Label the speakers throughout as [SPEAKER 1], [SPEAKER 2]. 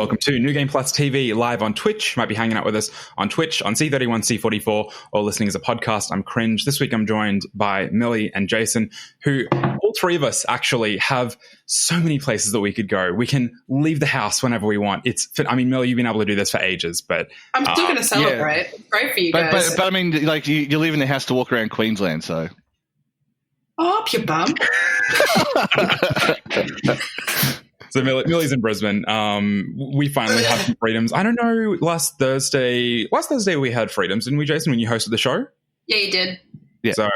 [SPEAKER 1] welcome to New Game Plus TV live on Twitch. You might be hanging out with us on Twitch, on C31, C44, or listening as a podcast. I'm Cringe. This week I'm joined by Millie and Jason, who all three of us actually have so many places that we could go. We can leave the house whenever we want. Millie, you've been able to do this for ages, but
[SPEAKER 2] I'm still going to celebrate. Yeah. Great for you guys.
[SPEAKER 3] But I mean, like, you're leaving the house to walk around Queensland, so.
[SPEAKER 2] Oh, up your bum.
[SPEAKER 1] So Millie's in Brisbane. We finally have some freedoms. I don't know, last Thursday we had freedoms, didn't we, Jason, when you hosted the show?
[SPEAKER 2] Yeah, you did.
[SPEAKER 3] Yeah.
[SPEAKER 1] So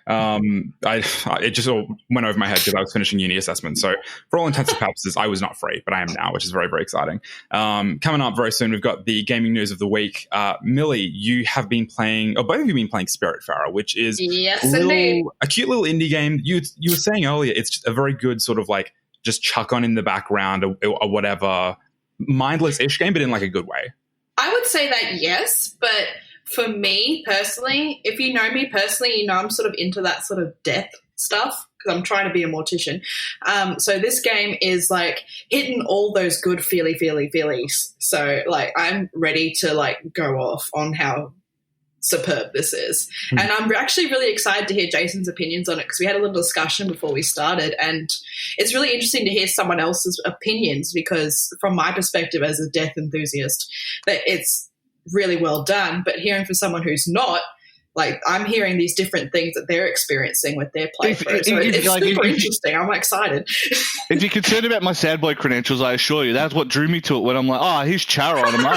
[SPEAKER 1] it just all went over my head because I was finishing uni assessment. So for all intents and purposes, I was not free, but I am now, which is very, very exciting. Coming up very soon, we've got the gaming news of the week. Millie, you have been playing, or both of you have been playing Spiritfarer, which is a cute little indie game. You were saying earlier, it's just a very good sort of like just chuck on in the background or whatever, mindless-ish game, but in like a good way.
[SPEAKER 2] I would say that yes, but for me personally, if you know me personally, you know I'm sort of into that sort of death stuff because I'm trying to be a mortician. So this game is like hitting all those good feelies. So like I'm ready to like go off on how superb this is. And I'm actually really excited to hear Jason's opinions on it because we had a little discussion before we started, and it's really interesting to hear someone else's opinions because from my perspective as a death enthusiast, that it's really well done, but hearing from someone who's not, like I'm hearing these different things that they're experiencing with their playthrough. So it's like, super interesting. I'm excited.
[SPEAKER 3] If you're concerned about my sad boy credentials, I assure you that's what drew me to it. When I'm like, oh, here's Charo, and I'm like,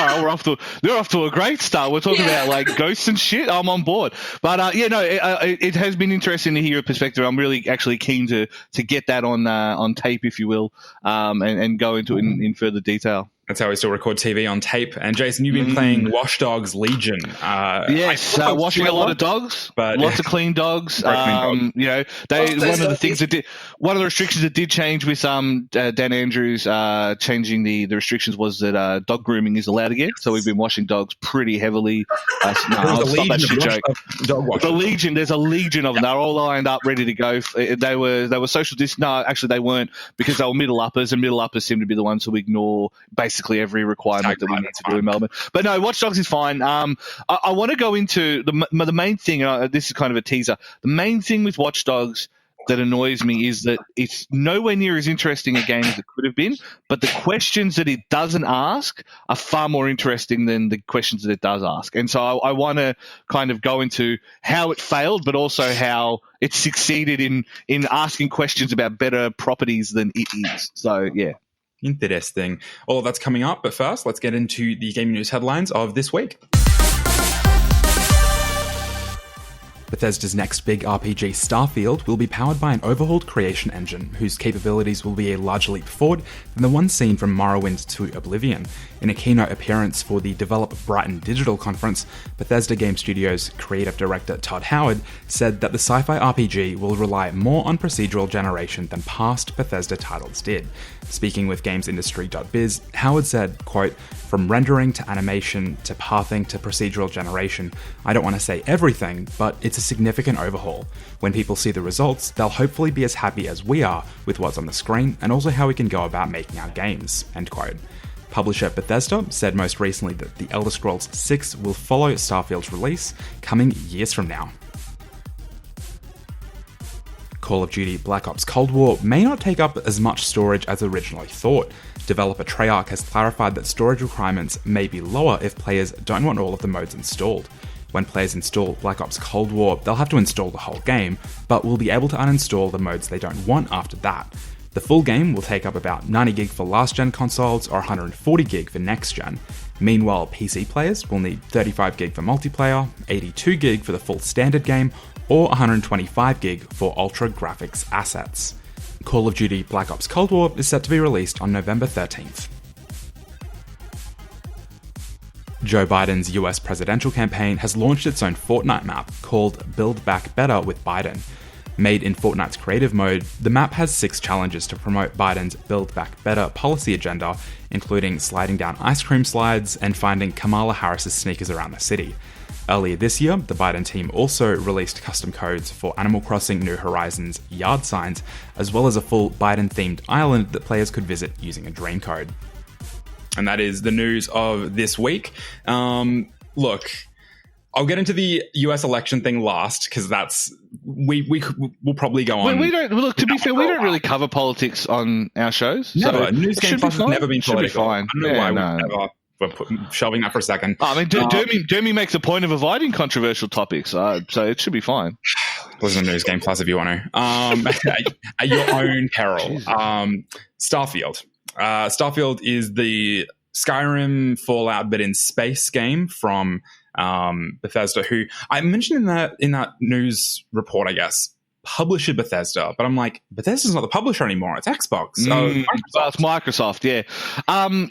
[SPEAKER 3] they're off to a great start. We're talking about like ghosts and shit. I'm on board. But it has been interesting to hear your perspective. I'm really actually keen to get that on tape, if you will, and go into it in further detail.
[SPEAKER 1] That's how we still record TV on tape. And Jason, you've been playing Wash Dogs Legion.
[SPEAKER 3] Yes, washing a lot of dogs, but lots of clean dogs. One of the restrictions that did change with Dan Andrews changing the restrictions was that dog grooming is allowed again. So we've been washing dogs pretty heavily. The Legion, there's a legion of them. They're all lined up, ready to go. They were social distance. No, actually they weren't, because they were middle uppers, and middle uppers seem to be the ones who ignore basically every requirement that we need to do in Melbourne. But no, Watch Dogs is fine. I want to go into the main thing. This is kind of a teaser. The main thing with Watch Dogs that annoys me is that it's nowhere near as interesting a game as it could have been, but the questions that it doesn't ask are far more interesting than the questions that it does ask. And so I want to kind of go into how it failed, but also how it succeeded in asking questions about better properties than it is. So, yeah.
[SPEAKER 1] Interesting. All of that's coming up, but first, let's get into the gaming news headlines of this week. Bethesda's next big RPG, Starfield, will be powered by an overhauled creation engine, whose capabilities will be a large leap forward than the one seen from Morrowind to Oblivion. In a keynote appearance for the Develop Brighton Digital Conference, Bethesda Game Studios creative director Todd Howard said that the sci-fi RPG will rely more on procedural generation than past Bethesda titles did. Speaking with GamesIndustry.biz, Howard said, quote, "From rendering to animation to pathing to procedural generation, I don't want to say everything, but it's a significant overhaul. When people see the results, they'll hopefully be as happy as we are with what's on the screen and also how we can go about making our games," end quote. Publisher Bethesda said most recently that The Elder Scrolls 6 will follow Starfield's release, coming years from now. Call of Duty Black Ops Cold War may not take up as much storage as originally thought. Developer Treyarch has clarified that storage requirements may be lower if players don't want all of the modes installed. When players install Black Ops Cold War, they'll have to install the whole game, but will be able to uninstall the modes they don't want after that. The full game will take up about 90 gig for last-gen consoles or 140 gig for next-gen. Meanwhile, PC players will need 35 gig for multiplayer, 82 gig for the full standard game, or 125 gig for ultra graphics assets. Call of Duty Black Ops Cold War is set to be released on November 13th. Joe Biden's US presidential campaign has launched its own Fortnite map called Build Back Better with Biden. Made in Fortnite's creative mode, the map has 6 challenges to promote Biden's Build Back Better policy agenda, including sliding down ice cream slides and finding Kamala Harris's sneakers around the city. Earlier this year, the Biden team also released custom codes for Animal Crossing New Horizons yard signs, as well as a full Biden-themed island that players could visit using a dream code. and that is the news of this week. Look, I'll get into the US election thing last because we'll probably go on.
[SPEAKER 3] We don't look. To be fair, we don't really cover politics on our shows.
[SPEAKER 1] Never.
[SPEAKER 3] So
[SPEAKER 1] News Game Plus has never been political.
[SPEAKER 3] Be fine.
[SPEAKER 1] I don't know why we're shelving that for a second.
[SPEAKER 3] I mean, Dermy makes a point of avoiding controversial topics, so it should be fine.
[SPEAKER 1] Listen to News Game Plus if you want to. At your own peril. Starfield. Starfield is the Skyrim Fallout, but in space game from Bethesda, who I mentioned in that news report, I guess, publisher Bethesda, but I'm like, Bethesda's not the publisher anymore. It's Xbox.
[SPEAKER 3] It's Microsoft, yeah.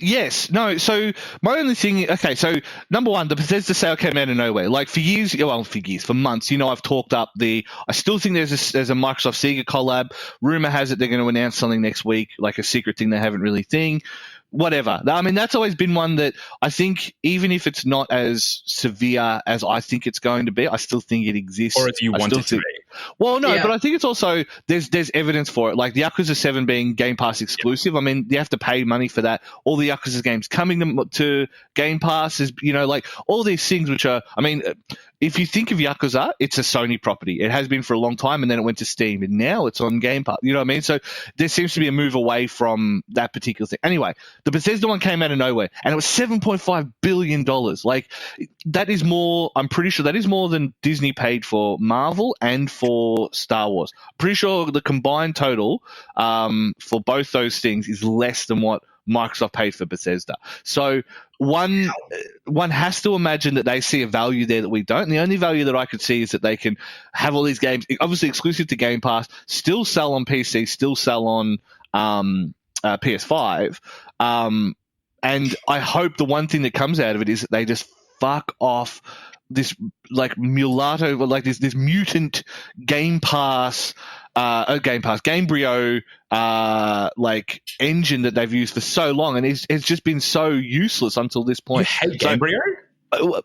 [SPEAKER 3] Yes. No, so my only thing, okay, so number one, the Bethesda sale came out of nowhere. Like for months, I've talked up I still think there's a Microsoft Sega collab. Rumor has it they're going to announce something next week, like a secret thing they haven't really whatever. I mean, that's always been one that I think, even if it's not as severe as I think it's going to be, I still think it exists.
[SPEAKER 1] Or as you want it to be.
[SPEAKER 3] Well, no, but I think it's also, there's evidence for it. Like the Yakuza 7 being Game Pass exclusive. Yep. I mean, you have to pay money for that. All the Yakuza games coming to Game Pass is, like all these things which are, I mean, if you think of Yakuza, it's a Sony property. It has been for a long time, and then it went to Steam, and now it's on Game Pass. You know what I mean? So there seems to be a move away from that particular thing. Anyway, the Bethesda one came out of nowhere, and it was $7.5 billion. Like, that is more, I'm pretty sure that is more than Disney paid for Marvel and for Star Wars. Pretty sure the combined total for both those things is less than what Microsoft paid for Bethesda. So one has to imagine that they see a value there that we don't. And the only value that I could see is that they can have all these games, obviously exclusive to Game Pass, still sell on PC, still sell on PS5. And I hope the one thing that comes out of it is that they just fuck off this like mulatto, like this mutant Gamebryo like engine that they've used for so long, and it's just been so useless until this point.
[SPEAKER 1] You hate Gamebryo?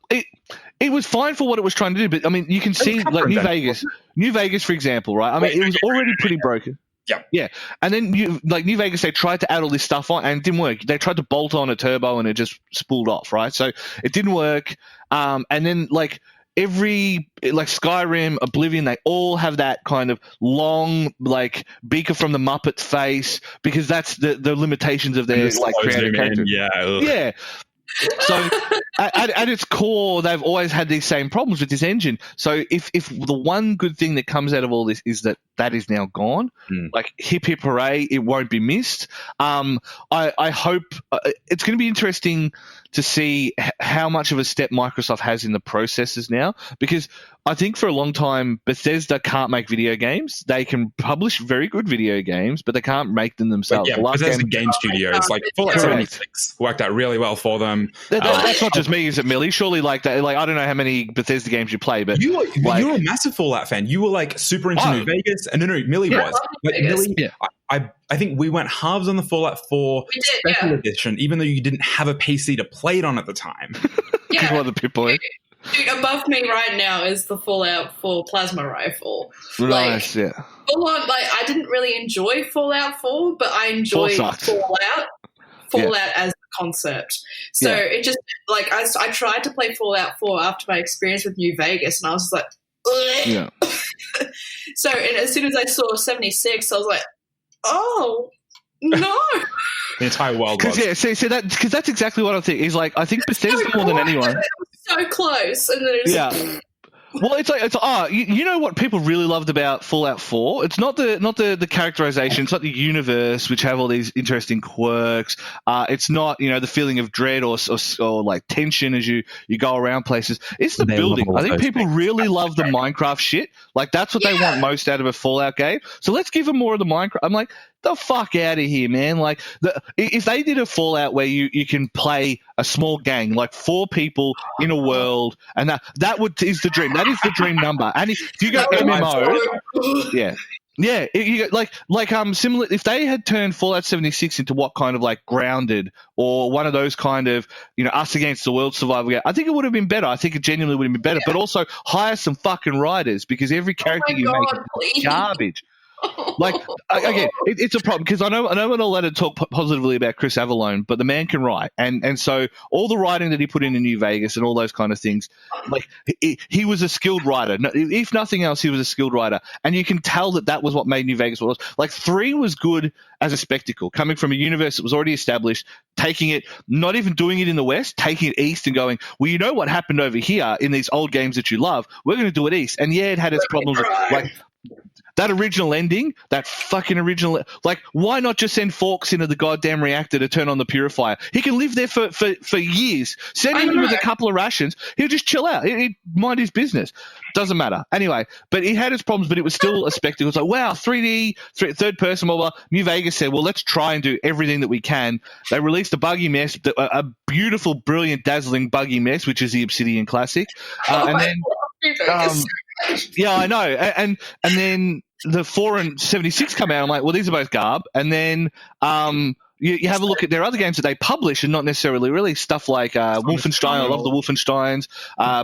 [SPEAKER 3] It was fine for what it was trying to do, but I mean, you can see like New Vegas, for example, right? I mean, it was already pretty broken. Yeah. And then New Vegas, they tried to add all this stuff on and it didn't work. They tried to bolt on a turbo and it just spooled off, right? So it didn't work. And then like Skyrim, Oblivion, they all have that kind of long like beaker from the Muppets face because that's the limitations of their like creative character. Yeah. So at its core, they've always had these same problems with this engine. So if the one good thing that comes out of all this is that is now gone, like hip hip hooray, it won't be missed. I hope it's going to be interesting to see how much of a step Microsoft has in the processes now, because I think for a long time Bethesda can't make video games. They can publish very good video games, but they can't make them themselves.
[SPEAKER 1] But Bethesda game studios, like Fallout 76, worked out really well for them.
[SPEAKER 3] That's not just me, is it, Millie? Surely, like that. Like I don't know how many Bethesda games you play, but
[SPEAKER 1] you're a massive Fallout fan. You were like super into New Vegas, and no, Millie was. But Millie, I think we went halves on the Fallout 4 special edition, even though you didn't have a PC to play it on at the time.
[SPEAKER 2] Yeah,
[SPEAKER 3] one of the people.
[SPEAKER 2] Dude, above me right now is the Fallout 4 plasma rifle.
[SPEAKER 3] Nice,
[SPEAKER 2] like, Fallout, like I didn't really enjoy Fallout 4, but I enjoyed Fallout as a concept. So it just like I tried to play Fallout 4 after my experience with New Vegas, and I was just like, ugh.
[SPEAKER 3] Yeah.
[SPEAKER 2] So, and as soon as I saw 76, I was like, oh no.
[SPEAKER 1] The entire world.
[SPEAKER 3] Because that's exactly what I think. Is like I think Bethesda more than anyone.
[SPEAKER 2] So close, and then it's
[SPEAKER 3] Well, it's you know what people really loved about Fallout 4? It's not the characterization, it's not the universe, which have all these interesting quirks. It's not, the feeling of dread or like tension as you go around places. It's the building. I think people really love the Minecraft shit. Like that's what they want most out of a Fallout game. So let's give them more of the Minecraft. I'm like, the fuck out of here, man. Like if they did a Fallout where you can play a small gang, like 4 people in a world, and that is the dream. That is the dream number. And if you go MMO, similar. If they had turned Fallout 76 into what kind of like Grounded or one of those kind of us against the world survival game, I think it would have been better. I think it genuinely would have been better. But also hire some fucking writers, because every character make is garbage. Like, again, it's a problem because I know we're not allowed to talk positively about Chris Avallone, but the man can write, and so all the writing that he put in New Vegas and all those kind of things, like he was a skilled writer. If nothing else, he was a skilled writer, and you can tell that was what made New Vegas what it was. Like 3 was good as a spectacle, coming from a universe that was already established, taking it, not even doing it in the West, taking it East and going, well, you know what happened over here in these old games that you love, we're going to do it East, and yeah, it had its problems, like. That original ending, that fucking original, like, why not just send Forks into the goddamn reactor to turn on the purifier? He can live there for years. Send him in with a couple of rations. He'll just chill out. He'd mind his business. Doesn't matter. Anyway, but he had his problems, but it was still a spectacle. It's like, wow, 3D, third person, blah, blah. New Vegas said, well, let's try and do everything that we can. They released a buggy mess, a beautiful, brilliant, dazzling buggy mess, which is the Obsidian Classic. And then... yeah, I know. And then the 4 and 76 come out. I'm like, well, these are both garb. And then you have a look at their other games that they publish and not necessarily release, stuff like Wolfenstein. I love the Wolfensteins,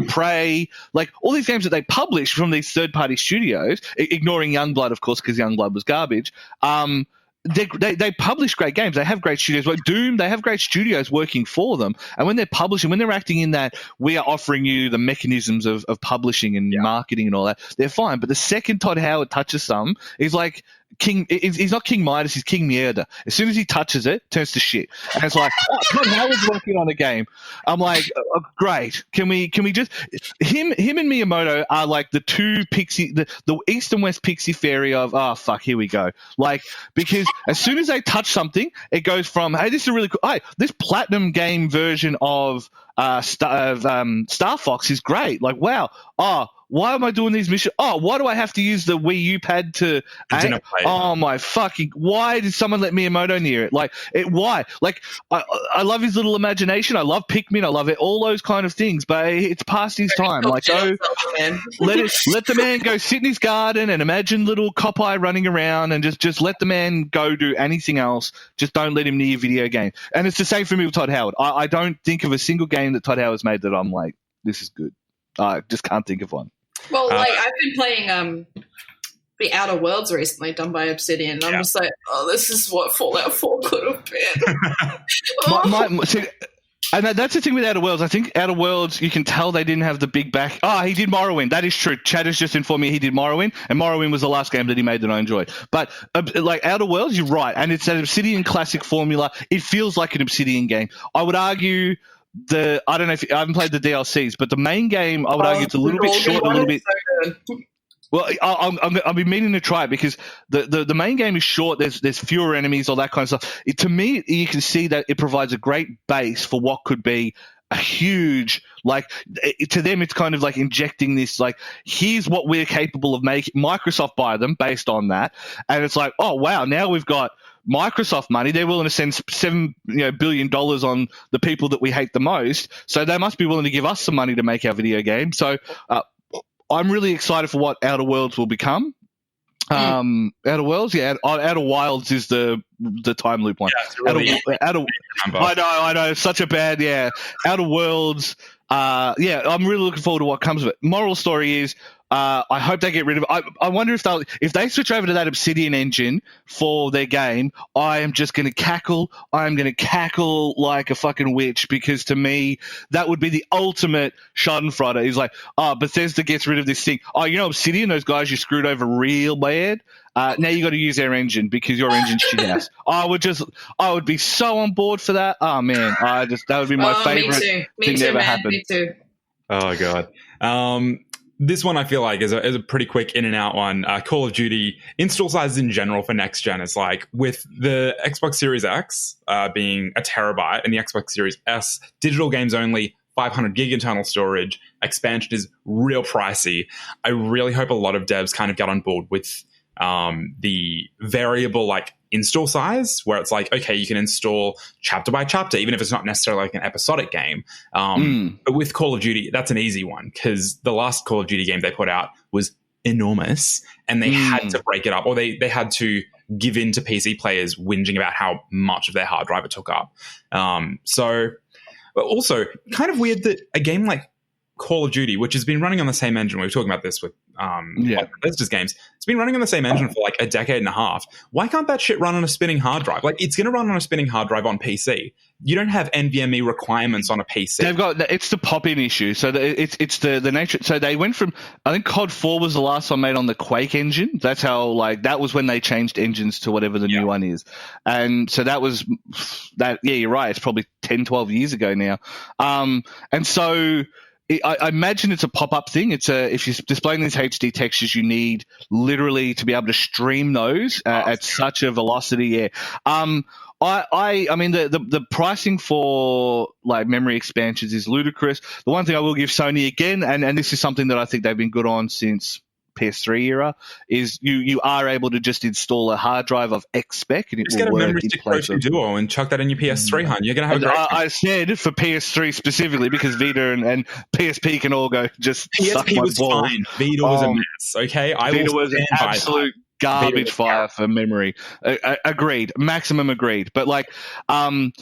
[SPEAKER 3] Prey, like all these games that they publish from these third-party studios, ignoring Youngblood, of course, because Youngblood was garbage. They publish great games. They have great studios. Like Doom, they have great studios working for them. And when they're publishing, when they're acting in that, we are offering you the mechanisms of publishing and marketing and all that, they're fine. But the second Todd Howard touches some, he's like he's not King Midas, he's King Mierda. As soon as he touches it, turns to shit. And it's like, oh, Todd Howard's working on a game. I'm like, oh, great. Can we just him and Miyamoto are like the two pixie, the East and West pixie fairy of, oh fuck, here we go. Like, because as soon as they touch something, it goes from, hey, this is a really cool, hey, this platinum game version of Star Fox is great. Like, wow. Oh, why am I doing these missions? Oh, why do I have to use the Wii U pad to aim? Oh my fucking! Why did someone let Miyamoto near it? Like, why? Like, I love his little imagination. I love Pikmin. I love it. All those kind of things. But it's past his time. Like, go let the man go sit in his garden and imagine little Popeye running around, and just let the man go do anything else. Just don't let him near video game. And it's the same for me with Todd Howard. I don't think of a single game that Todd Howard's made that I'm like, this is good. I just can't think of one.
[SPEAKER 2] Well, like I've been playing the Outer Worlds recently, done by Obsidian. And I'm just like, oh, this is what Fallout 4 could have been.
[SPEAKER 3] And that's the thing with Outer Worlds. I think Outer Worlds, you can tell they didn't have the big back. Oh, he did Morrowind. That is true. Chad has just informed me he did Morrowind, and Morrowind was the last game that he made that I enjoyed. But like Outer Worlds, you're right, and it's an Obsidian classic formula. It feels like an Obsidian game. I would argue. I don't know if I haven't played the DLCs, but the main game, I would argue it's a little bit short, a little bit. So well, I'll be meaning to try it because the main game is short. There's fewer enemies, all that kind of stuff. To me, you can see that it provides a great base for what could be a huge, like, to them, it's kind of like injecting this, like, here's what we're capable of making. Microsoft buy them based on that, and it's like, oh wow, now we've got Microsoft money. They're willing to send $7 billion on the people that we hate the most. So they must be willing to give us some money to make our video game. So I'm really excited for what Outer Worlds will become. Outer Worlds, Outer Wilds is the time loop one. Yeah, really I know, such a bad, Outer Worlds. I'm really looking forward to what comes of it. Moral story is, I hope they get rid of it. I wonder if they switch over to that Obsidian engine for their game, I am just going to cackle. I am going to cackle like a fucking witch, because to me, that would be the ultimate schadenfreude. He's like, Bethesda gets rid of this thing. Oh, Obsidian, those guys you screwed over real bad. Now you got to use their engine because your engine's shit ass. I would be so on board for that. Oh man, that would be my favorite thing that ever happened.
[SPEAKER 2] Me too.
[SPEAKER 1] Oh god. This one I feel like is a pretty quick in and out one. Call of Duty install sizes in general for next gen is like, with the Xbox Series X being a terabyte and the Xbox Series S, digital games only, 500 gig internal storage, expansion is real pricey. I really hope a lot of devs kind of get on board with the variable like install size, where it's like, okay, you can install chapter by chapter, even if it's not necessarily like an episodic game. But with Call of Duty, that's an easy one, because the last Call of Duty game they put out was enormous, and they had to break it up, or they had to give in to PC players whinging about how much of their hard drive it took up. So also kind of weird that a game like Call of Duty, which has been running on the same engine. We were talking about this with Bethesda's games. It's been running on the same engine for like a decade and a half. Why can't that shit run on a spinning hard drive? Like, it's going to run on a spinning hard drive on PC. You don't have NVMe requirements on a PC.
[SPEAKER 3] It's the pop-in issue. So it's the nature. So they went from, I think COD 4 was the last one made on the Quake engine. That's how, like, that was when they changed engines to whatever the new one is. And so that was that. Yeah, you're right. It's probably 10, 12 years ago now. And so I imagine it's a pop-up thing. It's if you're displaying these HD textures, you need literally to be able to stream those at such a velocity. Yeah. I mean, the pricing for like memory expansions is ludicrous. The one thing I will give Sony again, and this is something that I think they've been good on since PS3 era, is you are able to just install a hard drive of X spec and it
[SPEAKER 1] just
[SPEAKER 3] will
[SPEAKER 1] get a
[SPEAKER 3] work
[SPEAKER 1] memory stick Pro 2 Duo and chuck that in your PS3, hon. You're going to have a great
[SPEAKER 3] I said for PS3 specifically because Vita and PSP can all go just suck
[SPEAKER 1] PSP
[SPEAKER 3] my
[SPEAKER 1] was
[SPEAKER 3] balls.
[SPEAKER 1] fine. Vita was a mess, okay?
[SPEAKER 3] Vita was an absolute garbage fire for memory. Agreed. Maximum agreed. But like the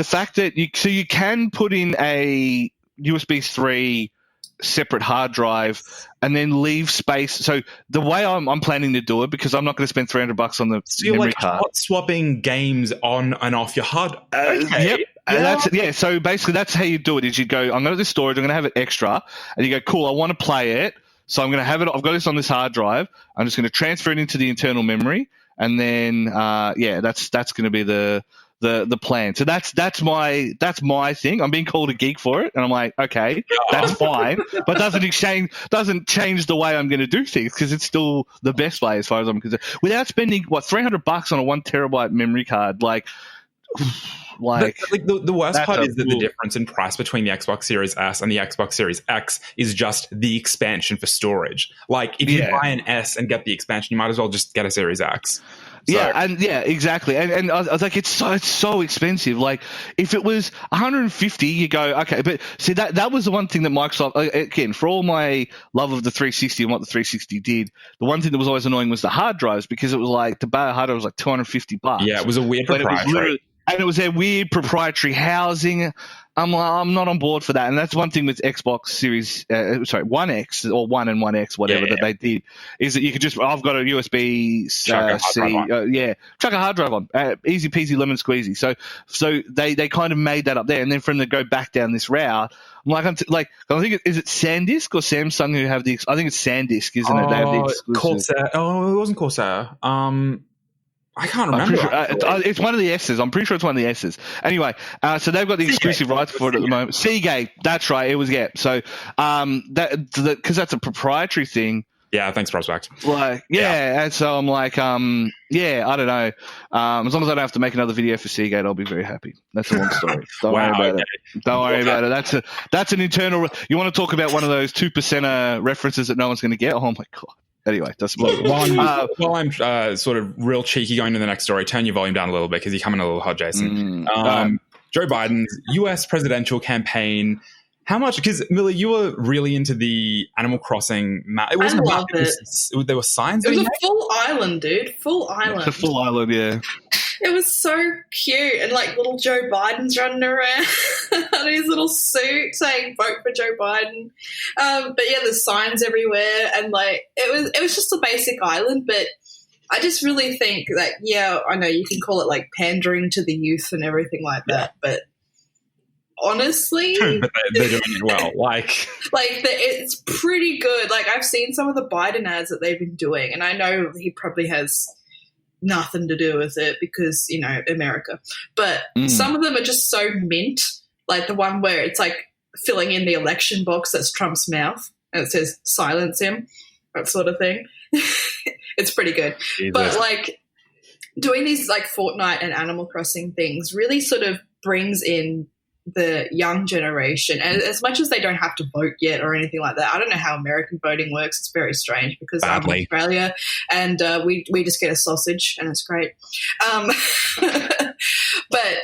[SPEAKER 3] fact that you can put in a USB 3 separate hard drive and then leave space. So the way I'm planning to do it, because I'm not going to spend $300 on the memory card.
[SPEAKER 1] Hot swapping games on and off your hard. Okay.
[SPEAKER 3] Yep. So basically that's how you do it. Is you go, I'm going to this storage, I'm going to have it extra, and you go, cool, I want to play it, so I'm going to have it. I've got this on this hard drive. I'm just going to transfer it into the internal memory, and then that's going to be the plan. So that's my thing. I'm being called a geek for it, and I'm like, okay, that's fine, but doesn't change the way I'm going to do things, because it's still the best way as far as I'm concerned. Without spending $300 on a 1 terabyte memory card, the
[SPEAKER 1] worst part is that the difference in price between the Xbox Series S and the Xbox Series X is just the expansion for storage. Like, if you buy an S and get the expansion, you might as well just get a Series X. So.
[SPEAKER 3] Exactly. And I was like, it's so expensive. Like, if it was $150, you go, okay. But see, that was the one thing that Microsoft, again, for all my love of the 360 and what the 360 did, the one thing that was always annoying was the hard drives, because it was like, the buy a hard drive was like $250.
[SPEAKER 1] Yeah, it was a weird proprietary.
[SPEAKER 3] And it was their weird proprietary housing. I'm not on board for that. And that's one thing with Xbox Series, One X or One and One X, whatever that they did, is that you could just, I've got a USB C, chuck a hard drive on, easy peasy lemon squeezy. So they kind of made that up there, and then from the go back down this route, I think is it SanDisk or Samsung who have the? I think it's SanDisk, isn't it? They have the exclusive.
[SPEAKER 1] Corsair. Oh, it wasn't Corsair. I can't remember.
[SPEAKER 3] It's one of the S's. I'm pretty sure it's one of the S's. Anyway, so they've got the exclusive rights for it at the moment. Seagate, that's right. It was So because that's a proprietary thing.
[SPEAKER 1] Yeah, thanks, Prospect.
[SPEAKER 3] And so I'm like, I don't know. As long as I don't have to make another video for Seagate, I'll be very happy. That's a long story. Don't worry about it. Don't worry about it. That's an internal. You want to talk about one of those 2% references that no one's going to get? Oh my god. Anyway, that's
[SPEAKER 1] while I'm sort of real cheeky going to the next story, turn your volume down a little bit because you're coming a little hot, Jason. Joe Biden's U.S. presidential campaign. How much? Because, Millie, you were really into the Animal Crossing map. It wasn't a map. There were signs.
[SPEAKER 2] It was a full island, dude. Full island.
[SPEAKER 3] It's a full island, yeah.
[SPEAKER 2] It was so cute, and like little Joe Biden's running around in his little suit saying "Vote for Joe Biden." But yeah, there's signs everywhere, and like it was just a basic island. But I just really think that I know you can call it like pandering to the youth and everything like that, but honestly,
[SPEAKER 1] but they're doing it well.
[SPEAKER 2] It's pretty good. Like, I've seen some of the Biden ads that they've been doing, and I know he probably has nothing to do with it because, America. But some of them are just so mint, like the one where it's like filling in the election box that's Trump's mouth and it says silence him, that sort of thing. It's pretty good. Jesus. But like doing these like Fortnite and Animal Crossing things really sort of brings in the young generation, and as much as they don't have to vote yet or anything like that, I don't know how American voting works. It's very strange because I'm in Australia and we just get a sausage and it's great. But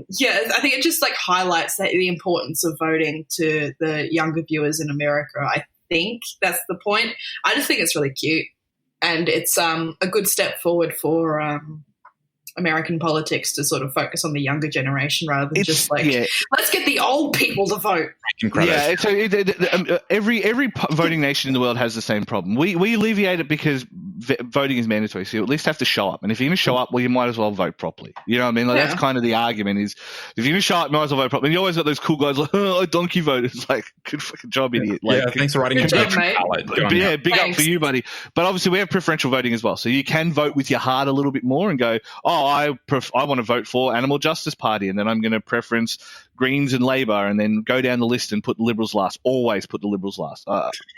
[SPEAKER 2] yeah, I think it just like highlights the importance of voting to the younger viewers in America. I think that's the point. I just think it's really cute, and it's a good step forward for American politics to sort of focus on the younger generation rather than let's get the old people to vote.
[SPEAKER 3] Yeah, every voting nation in the world has the same problem. We alleviate it because voting is mandatory, so you at least have to show up. And if you're going to show up, well, you might as well vote properly. You know what I mean? Like, that's kind of the argument is, if you're going to show up, you might as well vote properly. And you always got those cool guys like, oh, I donkey voted. It's like, good fucking job, idiot. Like,
[SPEAKER 1] thanks for writing
[SPEAKER 2] good job, mate.
[SPEAKER 3] Yeah, big up for you, buddy. But obviously we have preferential voting as well. So you can vote with your heart a little bit more and go, oh, I want to vote for Animal Justice Party, and then I'm going to preference Greens and Labor, and then go down the list and put the Liberals last. Always put the Liberals last.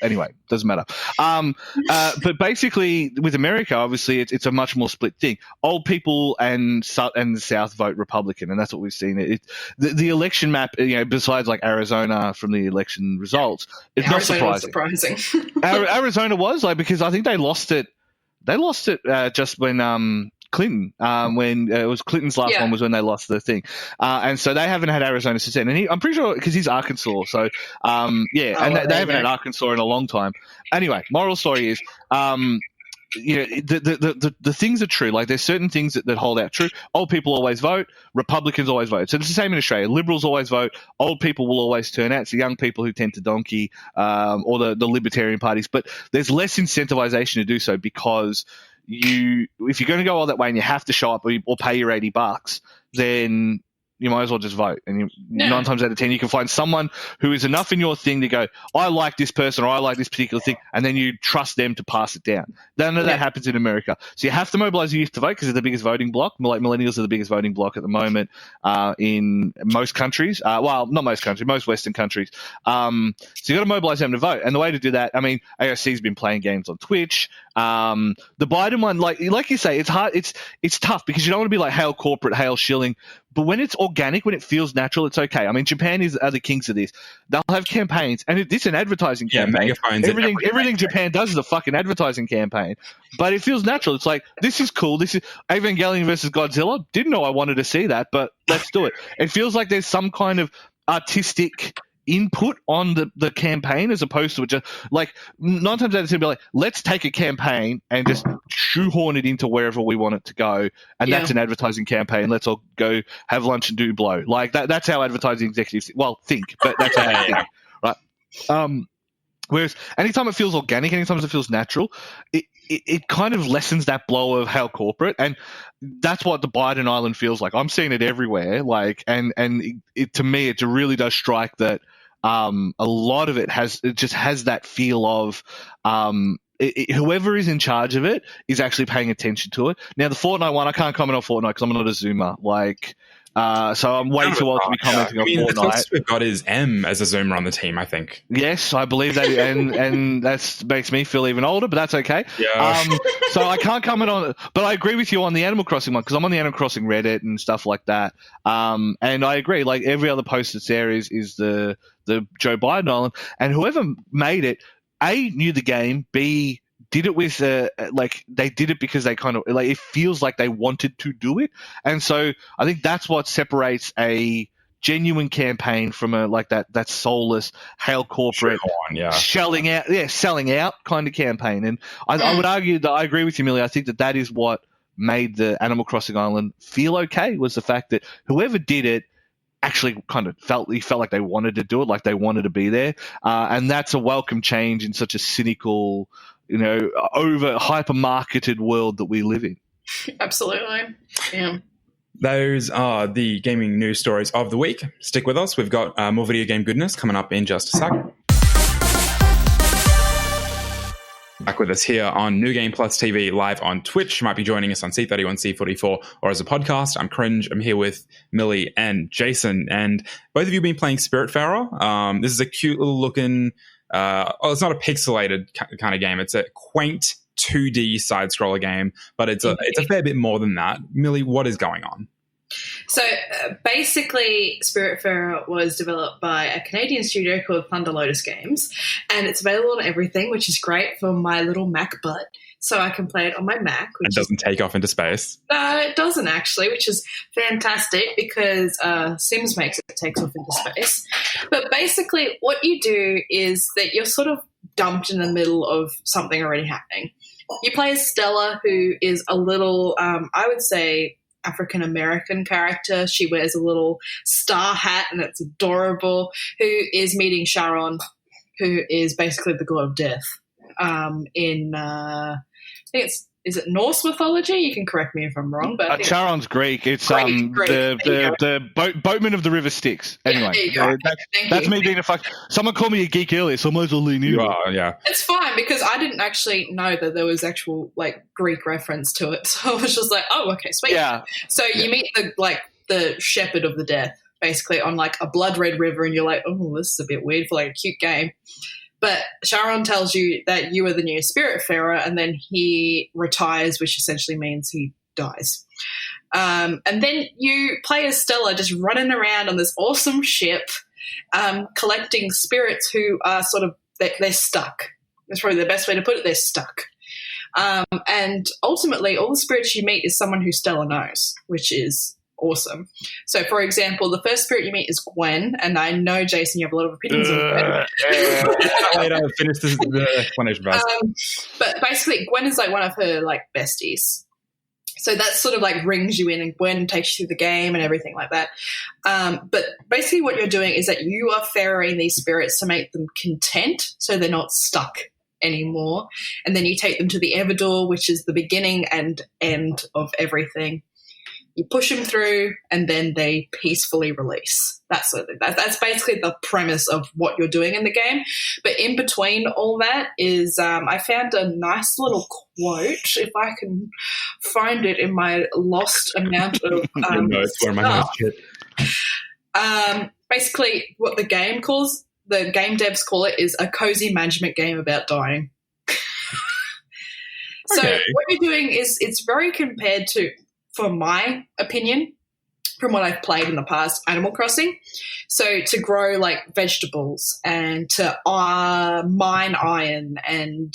[SPEAKER 3] Anyway, doesn't matter. But basically, with America, obviously, it's a much more split thing. Old people and the South vote Republican, and that's what we've seen. The election map, besides like Arizona from the election results, it's not surprising. Arizona was because I think they lost it. They lost it just when Clinton, when it was Clinton's last one was when they lost the thing. And so they haven't had Arizona since then. And I'm pretty sure because he's Arkansas. So, they haven't had Arkansas in a long time. Anyway, moral story is, the things are true. Like, there's certain things that hold out true. Old people always vote. Republicans always vote. So it's the same in Australia. Liberals always vote. Old people will always turn out. It's the young people who tend to donkey, or the libertarian parties. But there's less incentivization to do so because if you're going to go all that way and you have to show up or pay your $80, then you might as well just vote. And 9 times out of 10, you can find someone who is enough in your thing to go, I like this person or I like this particular thing, and then you trust them to pass it down. None of that happens in America. So you have to mobilize your youth to vote because they're the biggest voting bloc. Like, millennials are the biggest voting bloc at the moment in most countries. Well, not most countries, most Western countries. So you got to mobilize them to vote. And the way to do that, I mean, AOC's been playing games on Twitch. The Biden one, like you say, it's hard. It's tough because you don't want to be like, hail corporate, hail shilling. But when it's organic, when it feels natural, it's okay. I mean, Japan are the kings of this. They'll have campaigns, and it's an advertising campaign. Everything Japan does is a fucking advertising campaign. But it feels natural. It's like, this is cool. This is Evangelion versus Godzilla. Didn't know I wanted to see that, but let's do it. It feels like there's some kind of artistic input on the campaign as opposed to just like 9 times out of 10 be like, let's take a campaign and just shoehorn it into wherever we want it to go, and that's an advertising campaign. Let's all go have lunch and do blow. Like that's how advertising executives think, but that's how they think, right? Whereas anytime it feels organic, anytime it feels natural, it kind of lessens that blow of how corporate, and that's what the Biden Island feels like. I'm seeing it everywhere, like, and to me, it really does strike that a lot of it just has that feel of whoever is in charge of it is actually paying attention to it. Now, the Fortnite one, I can't comment on Fortnite because I'm not a Zoomer. Like, so I'm way too old to be commenting on Fortnite.
[SPEAKER 1] The closest we've got is M as a Zoomer on the team, I think.
[SPEAKER 3] Yes, I believe that, and that makes me feel even older, but that's okay.
[SPEAKER 1] Yeah.
[SPEAKER 3] So I can't comment on it, but I agree with you on the Animal Crossing one because I'm on the Animal Crossing Reddit and stuff like that. And I agree, like every other post that's there is the Joe Biden Island, and whoever made it, A, knew the game, B, did it with they did it because they kind of like, it feels like they wanted to do it. And so I think that's what separates a genuine campaign from a like that soulless hail corporate selling out kind of campaign. And I would argue that I agree with you, Millie. I think that is what made the Animal Crossing Island feel okay, was the fact that whoever did it actually kind of felt like they wanted to do it, like they wanted to be there. And that's a welcome change in such a cynical, over hyper-marketed world that we live in.
[SPEAKER 2] Absolutely. Yeah.
[SPEAKER 1] Those are the gaming news stories of the week. Stick with us. We've got more video game goodness coming up in just a sec. Back with us here on New Game Plus TV live on Twitch. You might be joining us on C31, C44, or as a podcast. I'm Cringe. I'm here with Millie and Jason. And both of you have been playing Spiritfarer. This is a cute little looking... it's not a pixelated kind of game. It's a quaint 2D side-scroller game, but it's a fair bit more than that. Millie, what is going on?
[SPEAKER 2] So basically, Spiritfarer was developed by a Canadian studio called Thunder Lotus Games, and it's available on everything, which is great for my little Mac butt. So I can play it on my Mac.
[SPEAKER 1] It doesn't take off into space.
[SPEAKER 2] No, it doesn't actually, which is fantastic because Sims makes it takes off into space. But basically what you do is that you're sort of dumped in the middle of something already happening. You play as Stella, who is a little, I would say, African American character. She wears a little star hat and it's adorable, who is meeting Sharon, who is basically the god of death. In I think is it Norse mythology? You can correct me if I'm wrong, but
[SPEAKER 3] Charon's Greek. It's
[SPEAKER 2] Greek.
[SPEAKER 3] the boatman of the river Styx. Anyway, that's me being a fuck. Someone called me a geek earlier, so I might as well lean in.
[SPEAKER 1] Yeah,
[SPEAKER 2] it's fine because I didn't actually know that there was actual like Greek reference to it, so I was just like, oh, okay, sweet.
[SPEAKER 3] Yeah.
[SPEAKER 2] So you meet the shepherd of the death, basically on like a blood red river, and you're like, oh, this is a bit weird for like a cute game. But Sharon tells you that you are the new Spiritfarer, and then he retires, which essentially means he dies. And then you play as Stella just running around on this awesome ship, collecting spirits who are sort of, they're stuck. That's probably the best way to put it. They're stuck. And ultimately, all the spirits you meet is someone who Stella knows, which is awesome. So, for example, the first spirit you meet is Gwen, and I know, Jason, you have a lot of opinions on Gwen.
[SPEAKER 1] Later, finish the explanation first.
[SPEAKER 2] But basically, Gwen is like one of her like besties. So that sort of like rings you in, and Gwen takes you through the game and everything like that. But basically what you're doing is that you are ferrying these spirits to make them content so they're not stuck anymore. And then you take them to the Everdoor, which is the beginning and end of everything. You push them through, and then they peacefully release. That's basically the premise of what you're doing in the game. But in between all that is I found a nice little quote, if I can find it in my lost amount of
[SPEAKER 1] notes, where my notes
[SPEAKER 2] basically, what the game devs call it is a cozy management game about dying. So what you're doing is it's very compared to, for my opinion, from what I've played in the past, Animal Crossing. So to grow like vegetables and to mine iron and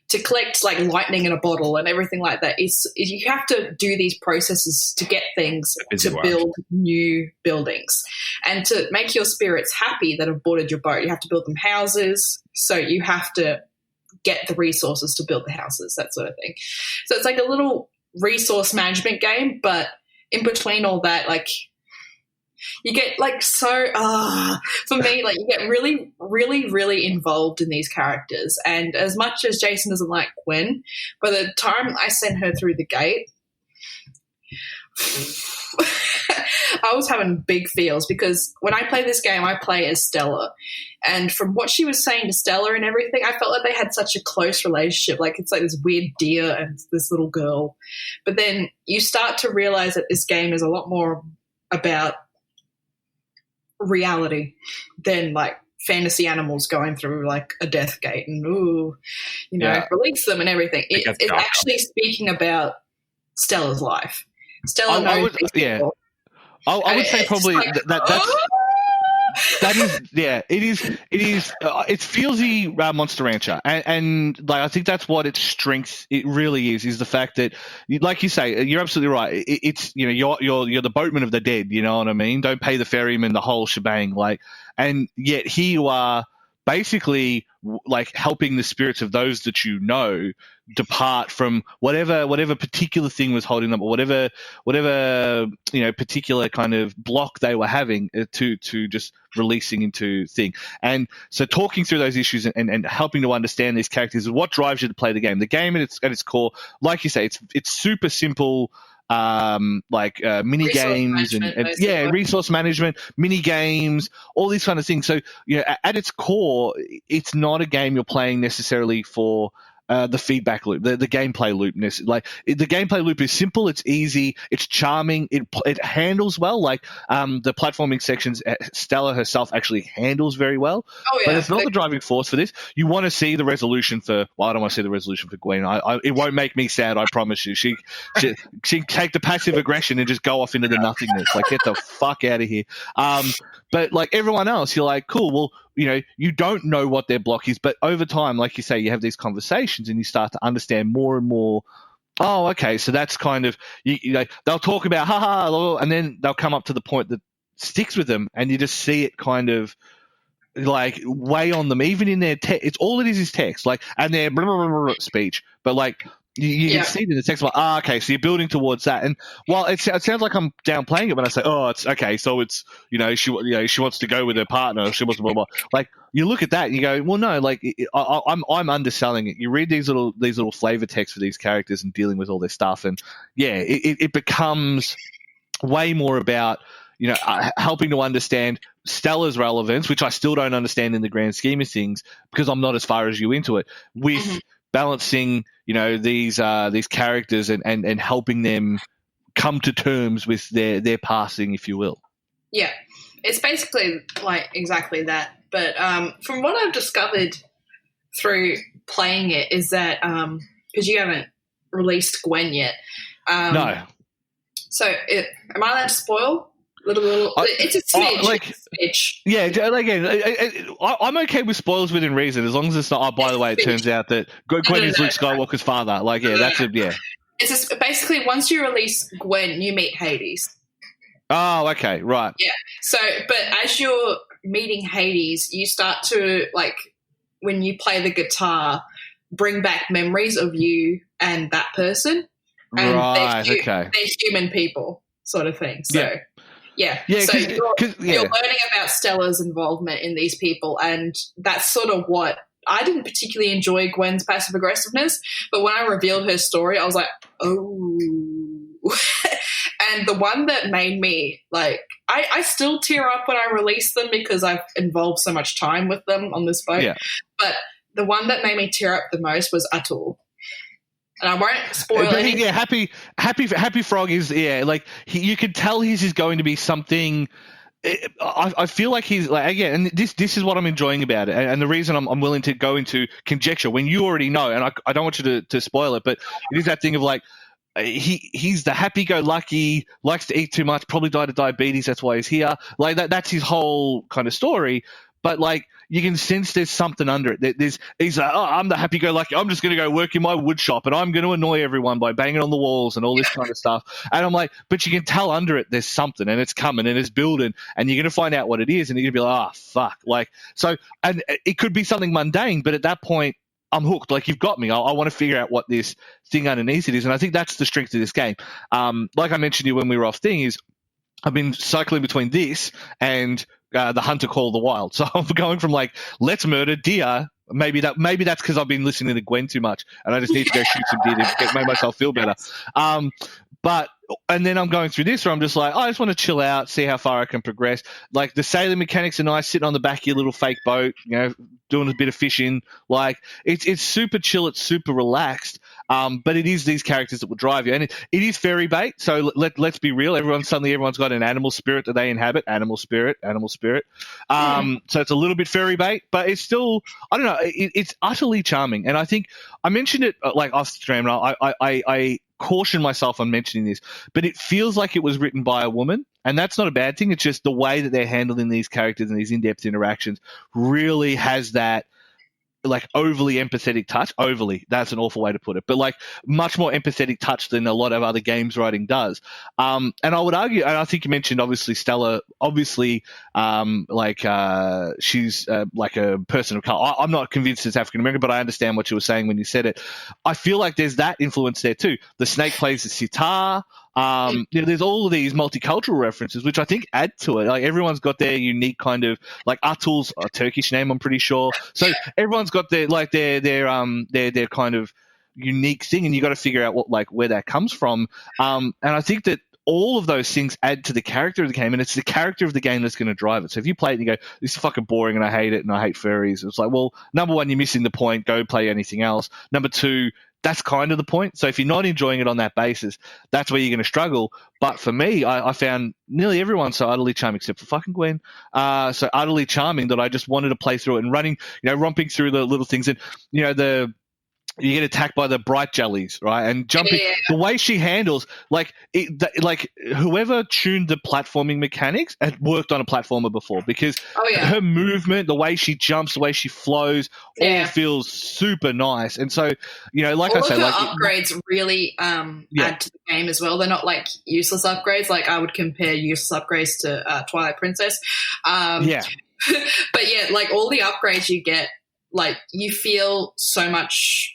[SPEAKER 2] to collect like lightning in a bottle and everything like that, you have to do these processes to get things to build new buildings. And to make your spirits happy that have boarded your boat, you have to build them houses. So you have to get the resources to build the houses, that sort of thing. So it's like a little resource management game, but in between all that, like you get like for me, like you get really, really, really involved in these characters. And as much as Jason doesn't like Gwen, by the time I sent her through the gate, I was having big feels, because when I play this game, I play as Stella. And from what she was saying to Stella and everything, I felt like they had such a close relationship. Like it's like this weird deer and this little girl. But then you start to realize that this game is a lot more about reality than like fantasy animals going through like a death gate and, release them and everything. It's actually speaking about Stella's life. Stella knows these people.
[SPEAKER 3] I would say probably that's that is, yeah, it is. It's feelsy Monster Rancher, and like I think that's what its strength. It really is the fact that, like you say, you're absolutely right. It's you're the boatman of the dead. You know what I mean? Don't pay the ferryman, the whole shebang. Like, and yet here you are, basically like helping the spirits of those that you know depart from whatever particular thing was holding them, or whatever particular kind of block they were having to just releasing into thing. And so talking through those issues and helping to understand these characters is what drives you to play the game. The game at its core, like you say, it's super simple. Mini games and resource management, mini games, all these kind of things. So at its core, it's not a game you're playing necessarily for the feedback loop, the gameplay loop. Like the gameplay loop is simple, it's easy, it's charming, it handles well. Like the platforming sections, Stella herself actually handles very well. Oh, yeah. But it's not the driving force for this. You want to see the resolution for. Well, I don't want to see the resolution for Gwen. It won't make me sad. I promise you. She take the passive aggression and just go off into the nothingness. Like, get the fuck out of here. But like everyone else, you're like, cool. Well, you don't know what their block is, but over time, like you say, you have these conversations and you start to understand more and more. Oh, okay, so that's kind of they'll talk about and then they'll come up to the point that sticks with them, and you just see it kind of like weigh on them, even in their text. It's all it is text, like, and their blah, blah, blah, blah, speech. But like You can see it in the text, like, okay, so you're building towards that. And while it sounds like I'm downplaying it when I say, oh, it's okay, so it's, she wants to go with her partner, she wants to blah, blah. Like, you look at that and you go, well, no, like, I'm underselling it. You read these little flavor texts for these characters and dealing with all this stuff, and it becomes way more about, helping to understand Stella's relevance, which I still don't understand in the grand scheme of things because I'm not as far as you into it, with balancing, these characters and helping them come to terms with their passing, if you will.
[SPEAKER 2] Yeah, it's basically like exactly that. But from what I've discovered through playing it is that because you haven't released Gwen yet.
[SPEAKER 3] No.
[SPEAKER 2] So am I allowed to spoil? Little. It's a smidge.
[SPEAKER 3] Yeah, again, I'm okay with spoilers within reason, as long as it's not. Oh, by the way, it turns out that Gwen is Luke Skywalker's father. Like, that's it. Yeah.
[SPEAKER 2] It's just, basically once you release Gwen, you meet Hades.
[SPEAKER 3] Oh, okay, right.
[SPEAKER 2] Yeah. So, but as you're meeting Hades, you start to, like, when you play the guitar, bring back memories of you and that person. And
[SPEAKER 3] right.
[SPEAKER 2] they're human people, sort of thing. So.
[SPEAKER 3] Yeah.
[SPEAKER 2] Yeah. So you're learning about Stella's involvement in these people, and that's sort of what I didn't particularly enjoy Gwen's passive aggressiveness, but when I revealed her story, I was like, oh. And the one that made me, like, I still tear up when I release them because I've involved so much time with them on this boat.
[SPEAKER 3] Yeah.
[SPEAKER 2] But the one that made me tear up the most was Atul. And I won't spoil it.
[SPEAKER 3] Yeah, Happy Frog is, like, you could tell his is going to be something. I feel like he's, like, again, and this is what I'm enjoying about it, and the reason I'm willing to go into conjecture when you already know, and I don't want you to spoil it, but it is that thing of, like, he's the happy-go-lucky, likes to eat too much, probably died of diabetes, that's why he's here. Like, that's his whole kind of story. But, like, you can sense there's something under it. He's like, oh, I'm the happy-go-lucky. I'm just going to go work in my wood shop, and I'm going to annoy everyone by banging on the walls and all this kind of stuff. And I'm like, but you can tell under it there's something, and it's coming, and it's building, and you're going to find out what it is, and you're going to be like, oh, fuck. Like, so, and it could be something mundane, but at that point, I'm hooked. Like, you've got me. I want to figure out what this thing underneath it is, and I think that's the strength of this game. Like I mentioned to you when we were off thing, is I've been cycling between this and the Hunter Call of the Wild. So I'm going from, like, let's murder deer. Maybe that's because I've been listening to Gwen too much, and I just need to go shoot some deer to make myself feel better. And then I'm going through this where I'm just like, I just want to chill out, see how far I can progress. Like, the sailing mechanics are nice, sitting on the back of your little fake boat, doing a bit of fishing. Like, it's super chill, it's super relaxed. But it is these characters that will drive you, and it is fairy bait. So let's be real. Everyone's got an animal spirit that they inhabit. Animal spirit. So it's a little bit fairy bait, but it's still, I don't know. It's utterly charming, and I think I mentioned it like off stream. I caution myself on mentioning this, but it feels like it was written by a woman, and that's not a bad thing. It's just the way that they're handling these characters and these in-depth interactions really has that, like, overly empathetic touch. Overly, that's an awful way to put it, but, like, much more empathetic touch than a lot of other games writing does. And I would argue, and I think you mentioned obviously Stella, she's like a person of color. I'm not convinced it's African American, but I understand what you were saying when you said it. I feel like there's that influence there too. The snake plays the sitar. There's all of these multicultural references, which I think add to it. Like, everyone's got their unique kind of, like, Atul's a Turkish name, I'm pretty sure. So everyone's got their kind of unique thing, and you got to figure out where that comes from. And I think that all of those things add to the character of the game, and it's the character of the game that's going to drive it. So if you play it and you go, this is fucking boring and I hate it and I hate furries, it's like, well, number one, you're missing the point. Go play anything else. Number two, that's kind of the point. So if you're not enjoying it on that basis, that's where you're going to struggle. But for me, I found nearly everyone so utterly charming, except for fucking Gwen, so utterly charming that I just wanted to play through it and romping through the little things. And, you get attacked by the bright jellies, right? And jumping, the way she handles, whoever tuned the platforming mechanics had worked on a platformer before, because her movement, the way she jumps, the way she flows, all feels super nice. And so, like
[SPEAKER 2] all
[SPEAKER 3] I say,
[SPEAKER 2] of her upgrades really add to the game as well. They're not like useless upgrades. Like, I would compare useless upgrades to Twilight Princess. But yeah, like, all the upgrades you get, like, you feel so much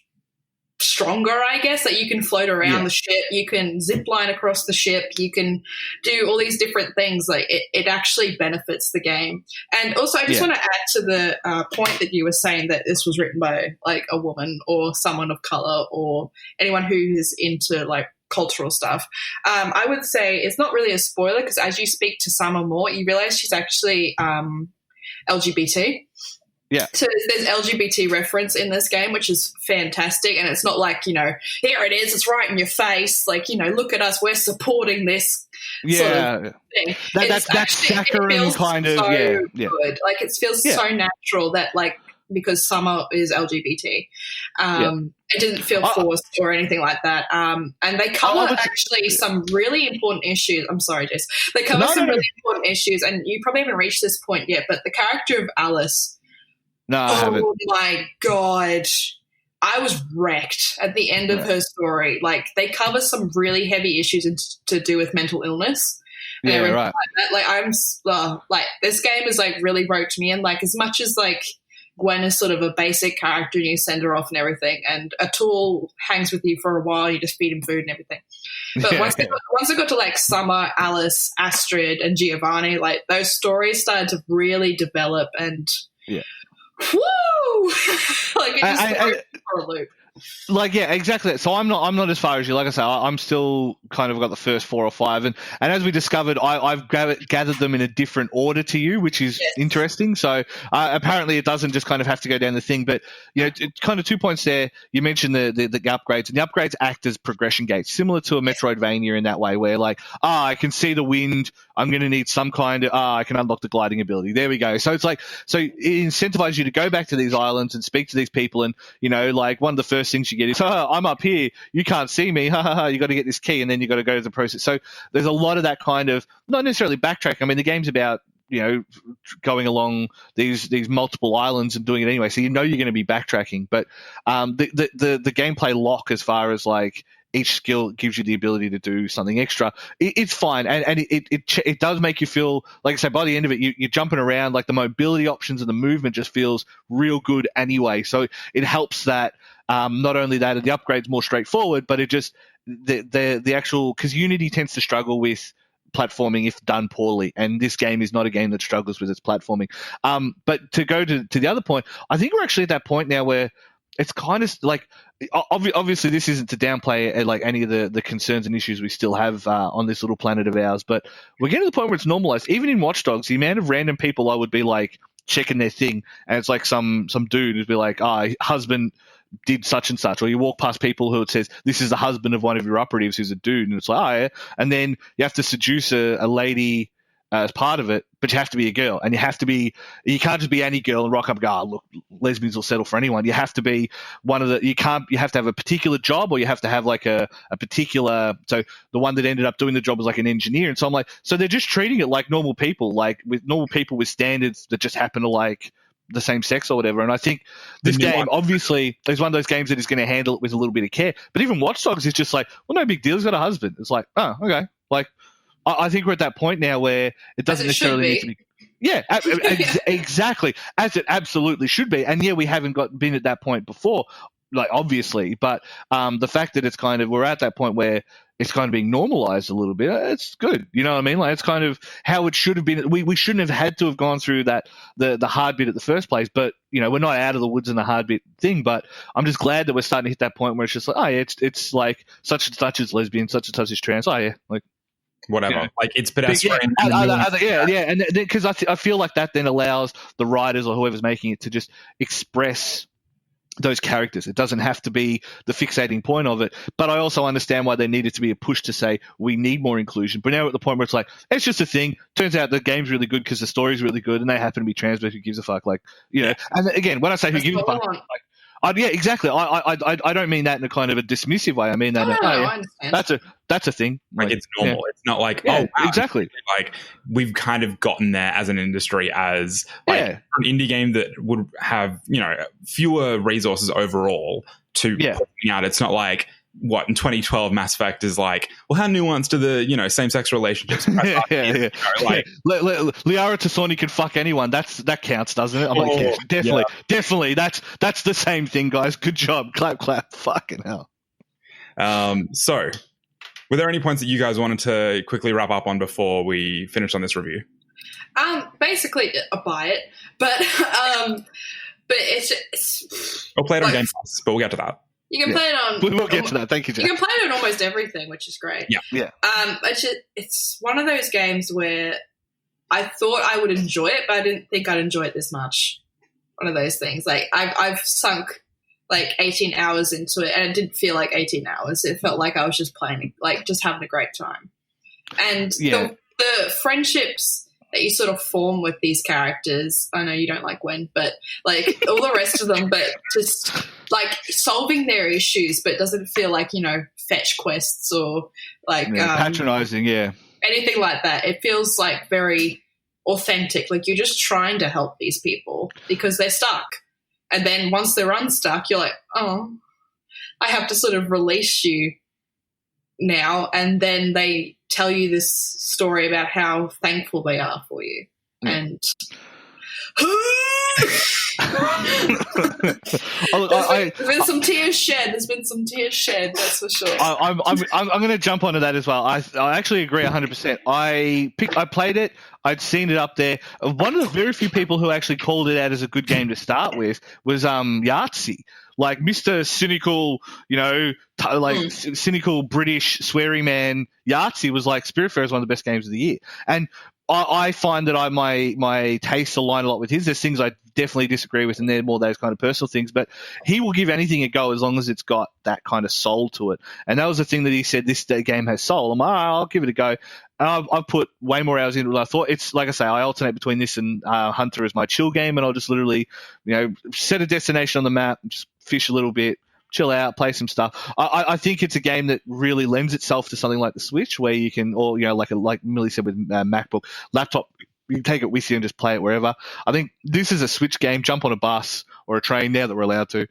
[SPEAKER 2] stronger, I guess, that you can float around the ship, you can zip line across the ship, you can do all these different things. Like it actually benefits the game. And also I just want to add to the point that you were saying that this was written by like a woman or someone of color or anyone who is into like cultural stuff. I would say it's not really a spoiler because as you speak to Summer more, you realize she's actually LGBT.
[SPEAKER 3] Yeah.
[SPEAKER 2] So there's LGBT reference in this game, which is fantastic. And it's not like, you know, here it is, it's right in your face. Like, you know, look at us, we're supporting this sort of thing.
[SPEAKER 3] That's saccharine kind of,
[SPEAKER 2] good. Like it feels so natural that like, because Summer is LGBT. It didn't feel forced or anything like that. And they cover actually some really important issues. I'm sorry, Jess. They cover some really important issues, and you probably haven't reached this point yet, but the character of Alice,
[SPEAKER 3] I haven't.
[SPEAKER 2] Oh my God. I was wrecked at the end of her story. Like they cover some really heavy issues to do with mental illness. And
[SPEAKER 3] yeah, right.
[SPEAKER 2] Like I'm like this game is like really roped me in. Like as much as like Gwen is sort of a basic character and you send her off and everything, and Atul hangs with you for a while, you just feed him food and everything. But once I got to like Summer, Alice, Astrid, and Giovanni, like those stories started to really develop and woo! Like it just threw me for a loop.
[SPEAKER 3] Like, yeah, exactly. So I'm not as far as you. Like I say, I'm still kind of got the first 4 or 5, and as we discovered, I've gathered them in a different order to you, which is interesting. So apparently, it doesn't just kind of have to go down the thing. But you know, kind of 2 points there. You mentioned the upgrades, and the upgrades act as progression gates, similar to a Metroidvania in that way, where like, I can see the wind. I'm going to need some kind of, I can unlock the gliding ability. There we go. So it's like, so it incentivizes you to go back to these islands and speak to these people. And, you know, like one of the first things you get is, I'm up here. You can't see me. You got to get this key. And then you got to go to the process. So there's a lot of that kind of, not necessarily backtrack. I mean, the game's about, you know, going along these multiple islands and doing it anyway. So you know you're going to be backtracking. But the gameplay lock as far as like, each skill gives you the ability to do something extra. It's fine, and it does make you feel like I said. By the end of it, you're jumping around. Like the mobility options and the movement just feels real good anyway. So it helps that not only that the upgrade's more straightforward, but it just the actual, because Unity tends to struggle with platforming if done poorly, and this game is not a game that struggles with its platforming. But to go to the other point, I think we're actually at that point now where it's kind of like, obviously this isn't to downplay like any of the concerns and issues we still have on this little planet of ours, but we're getting to the point where it's normalized. Even in Watch Dogs, the amount of random people I would be like checking their thing, and it's like some dude who'd be like, husband did such and such, or you walk past people who it says this is the husband of one of your operatives who's a dude, and it's like, and then you have to seduce a lady as part of it, but you have to be a girl, and you can't just be any girl and rock up and go, look, lesbians will settle for anyone. You have to be you have to have a particular job, or you have to have like a particular, so the one that ended up doing the job was like an engineer. And so I'm like, so they're just treating it like normal people, like with normal people with standards that just happen to like the same sex or whatever. And I think this game obviously is one of those games that is going to handle it with a little bit of care. But even Watch Dogs is just like, well, no big deal. He's got a husband. It's like, oh, okay. Like, I think we're at that point now where it doesn't necessarily need to be. Yeah, exactly. As it absolutely should be. And yeah, we haven't been at that point before, like obviously. But the fact that it's kind of, we're at that point where it's kind of being normalized a little bit, it's good. You know what I mean? Like it's kind of how it should have been. We shouldn't have had to have gone through that, the hard bit at the first place. But, you know, we're not out of the woods in the hard bit thing. But I'm just glad that we're starting to hit that point where it's just like, oh yeah, it's like such and such is lesbian, such and such is trans. Oh yeah, like,
[SPEAKER 1] whatever, like it's pedestrian.
[SPEAKER 3] And because I feel like that then allows the writers or whoever's making it to just express those characters. It doesn't have to be the fixating point of it, but I also understand why there needed to be a push to say we need more inclusion. But now we're at the point where it's like, it's just a thing. Turns out the game's really good because the story's really good, and they happen to be trans, but who gives a fuck? Like, you know. And again, when I say who gives a fuck, like, yeah, exactly. I don't mean that in a kind of a dismissive way. I mean that.
[SPEAKER 2] I understand.
[SPEAKER 3] That's a thing.
[SPEAKER 1] Like it's normal. Yeah. It's not like wow,
[SPEAKER 3] exactly.
[SPEAKER 1] Like we've kind of gotten there as an industry as like an indie game that would have, you know, fewer resources overall to put out. It's not like in 2012 Mass Effect is like, well, how nuanced are the, same-sex relationships?
[SPEAKER 3] Yeah. Liara Tathorni can fuck anyone. That counts, doesn't it? I'm like, yeah, definitely. That's the same thing, guys. Good job. Clap. Fucking hell.
[SPEAKER 1] So, were there any points that you guys wanted to quickly wrap up on before we finish on this review?
[SPEAKER 2] Basically, I buy it, but it's
[SPEAKER 1] Or play it on Game Pass, but we'll get to that.
[SPEAKER 2] You can play it on.
[SPEAKER 3] We'll get to that. Thank you, Jack.
[SPEAKER 2] You can play it on almost everything, which is great.
[SPEAKER 1] Yeah.
[SPEAKER 2] It's one of those games where I thought I would enjoy it, but I didn't think I'd enjoy it this much. One of those things. Like I've sunk like 18 hours into it, and it didn't feel like 18 hours. It felt like I was just playing, like just having a great time. And the friendships that you sort of form with these characters, I know you don't like Gwen, but like all the rest of them, but just like solving their issues, but doesn't feel like, fetch quests or like
[SPEAKER 3] patronizing,
[SPEAKER 2] anything like that. It feels like very authentic. Like you're just trying to help these people because they're stuck. And then once they're unstuck, you're like, oh, I have to sort of release you now. And then they tell you this story about how thankful they are for you. And there's been some tears shed. That's for sure.
[SPEAKER 3] I'm going to jump onto that as well. I actually agree 100%. I played it. I'd seen it up there. One of the very few people who actually called it out as a good game to start with was Yahtzee. Like Mr. Cynical, cynical British swearing man Yahtzee was like, Spiritfarer is one of the best games of the year. And I find that my tastes align a lot with his. There's things I definitely disagree with, and they're more those kind of personal things. But he will give anything a go as long as it's got that kind of soul to it. And that was the thing that he said, this game has soul. I'm like, I'll give it a go. And I've put way more hours into it than I thought. It's like I say, I alternate between this and Hunter as my chill game, and I'll just literally, set a destination on the map, just fish a little bit, chill out, play some stuff. I think it's a game that really lends itself to something like the Switch, where you can, or like Millie said with MacBook, laptop, you can take it with you and just play it wherever. I think this is a Switch game. Jump on a bus or a train now that we're allowed to.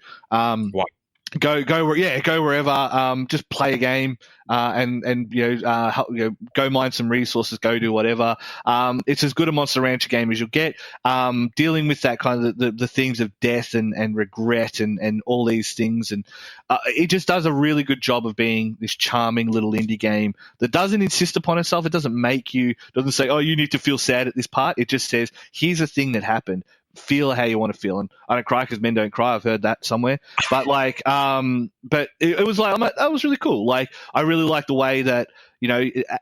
[SPEAKER 3] Go wherever. Just play a game, and go mine some resources. Go do whatever. It's as good a Monster Rancher game as you'll get. Dealing with that kind of the themes of death and regret and all these things, and it just does a really good job of being this charming little indie game that doesn't insist upon itself. It doesn't doesn't say, oh, you need to feel sad at this part. It just says, here's a thing that happened. Feel how you want to feel. And I don't cry because men don't cry. I've heard that somewhere. But but it was like, that was really cool. Like, I really like the way that,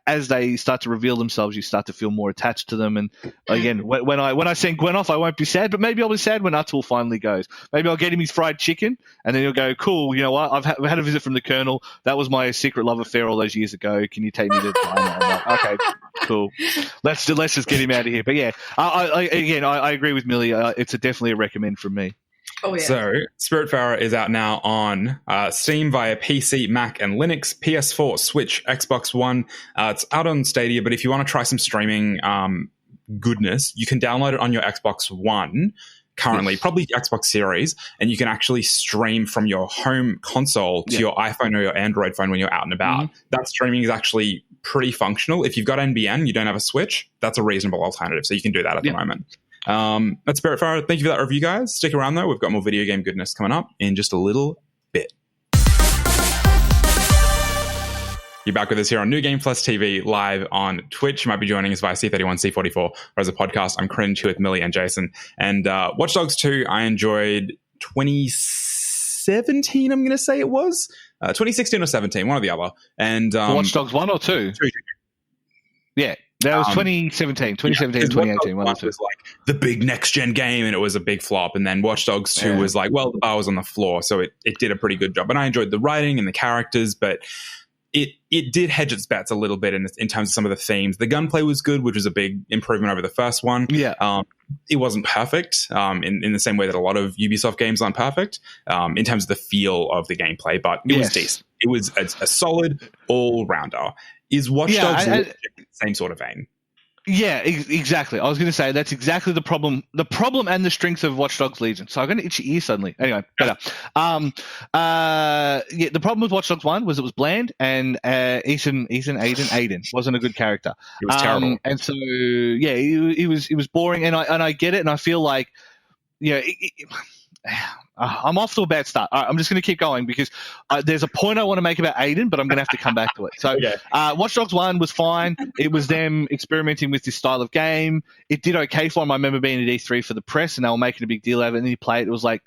[SPEAKER 3] as they start to reveal themselves, you start to feel more attached to them. And again, when I send Gwen off, I won't be sad, but maybe I'll be sad when Atul finally goes. Maybe I'll get him his fried chicken, and then he'll go, cool, you know what? I've had a visit from the Colonel. That was my secret love affair all those years ago. Can you take me to China? I'm like, okay, cool. Let's just get him out of here. But yeah, I agree with Millie. It's definitely a recommend from me.
[SPEAKER 2] Oh, yeah.
[SPEAKER 1] So, Spiritfarer is out now on Steam via PC, Mac, and Linux, PS4, Switch, Xbox One. It's out on Stadia, but if you want to try some streaming goodness, you can download it on your Xbox One currently, probably Xbox Series, and you can actually stream from your home console to your iPhone or your Android phone when you're out and about. Mm-hmm. That streaming is actually pretty functional. If you've got NBN, you don't have a Switch, that's a reasonable alternative, so you can do that at the moment. That's Spiritfarer. Thank you for that review, guys. Stick around, though. We've got more video game goodness coming up in just a little bit. You're back with us here on New Game Plus TV live on Twitch. You might be joining us via C31, C44, or as a podcast. I'm Cringe here with Millie and Jason. And Watch Dogs 2, I enjoyed 2017, I'm going to say it was. 2016 or 17, one or the other. And
[SPEAKER 3] Watch Dogs 1 or 2? 2. Yeah. That was 2017, 2018, one or two.
[SPEAKER 1] Was like the big next-gen game, and it was a big flop. And then Watch Dogs 2 was like, well, the bar was on the floor, so it did a pretty good job. And I enjoyed the writing and the characters, but it did hedge its bets a little bit in terms of some of the themes. The gunplay was good, which was a big improvement over the first one.
[SPEAKER 3] Yeah.
[SPEAKER 1] It wasn't perfect in the same way that a lot of Ubisoft games aren't perfect in terms of the feel of the gameplay, but it was decent. It was a solid all-rounder. Is Watch Dogs the same sort of vein?
[SPEAKER 3] Yeah, exactly. I was going to say that's exactly the problem and the strength of Watch Dogs Legion. So I'm going to itch your ear suddenly. Anyway, better. The problem with Watch Dogs 1 was it was bland, and Aiden wasn't a good character.
[SPEAKER 1] It was terrible.
[SPEAKER 3] And so yeah, it was boring, and I get it, and I feel like I'm off to a bad start. All right, I'm just going to keep going because there's a point I want to make about Aiden, but I'm going to have to come back to it. So, okay. Watch Dogs 1 was fine. It was them experimenting with this style of game. It did okay for him. I remember being at E3 for the press, and they were making a big deal out of it, and then you play it. It was like,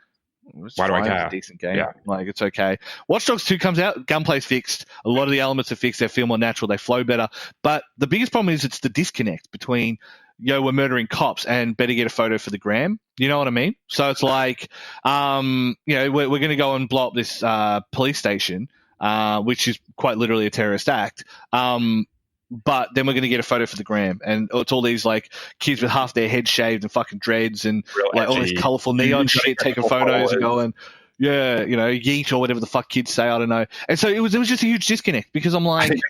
[SPEAKER 1] why do I care?
[SPEAKER 3] It's a decent game. Yeah. Like, it's okay. Watch Dogs 2 comes out. Gunplay's fixed. A lot of the elements are fixed. They feel more natural. They flow better. But the biggest problem is it's the disconnect between we're murdering cops and better get a photo for the gram. You know what I mean? So it's like, we're going to go and blow up this police station, which is quite literally a terrorist act. But then we're going to get a photo for the gram. And it's all these like kids with half their head shaved and fucking dreads and like all this colorful neon shit taking photos and going, yeah, yeet or whatever the fuck kids say. I don't know. And so it was just a huge disconnect because I'm like,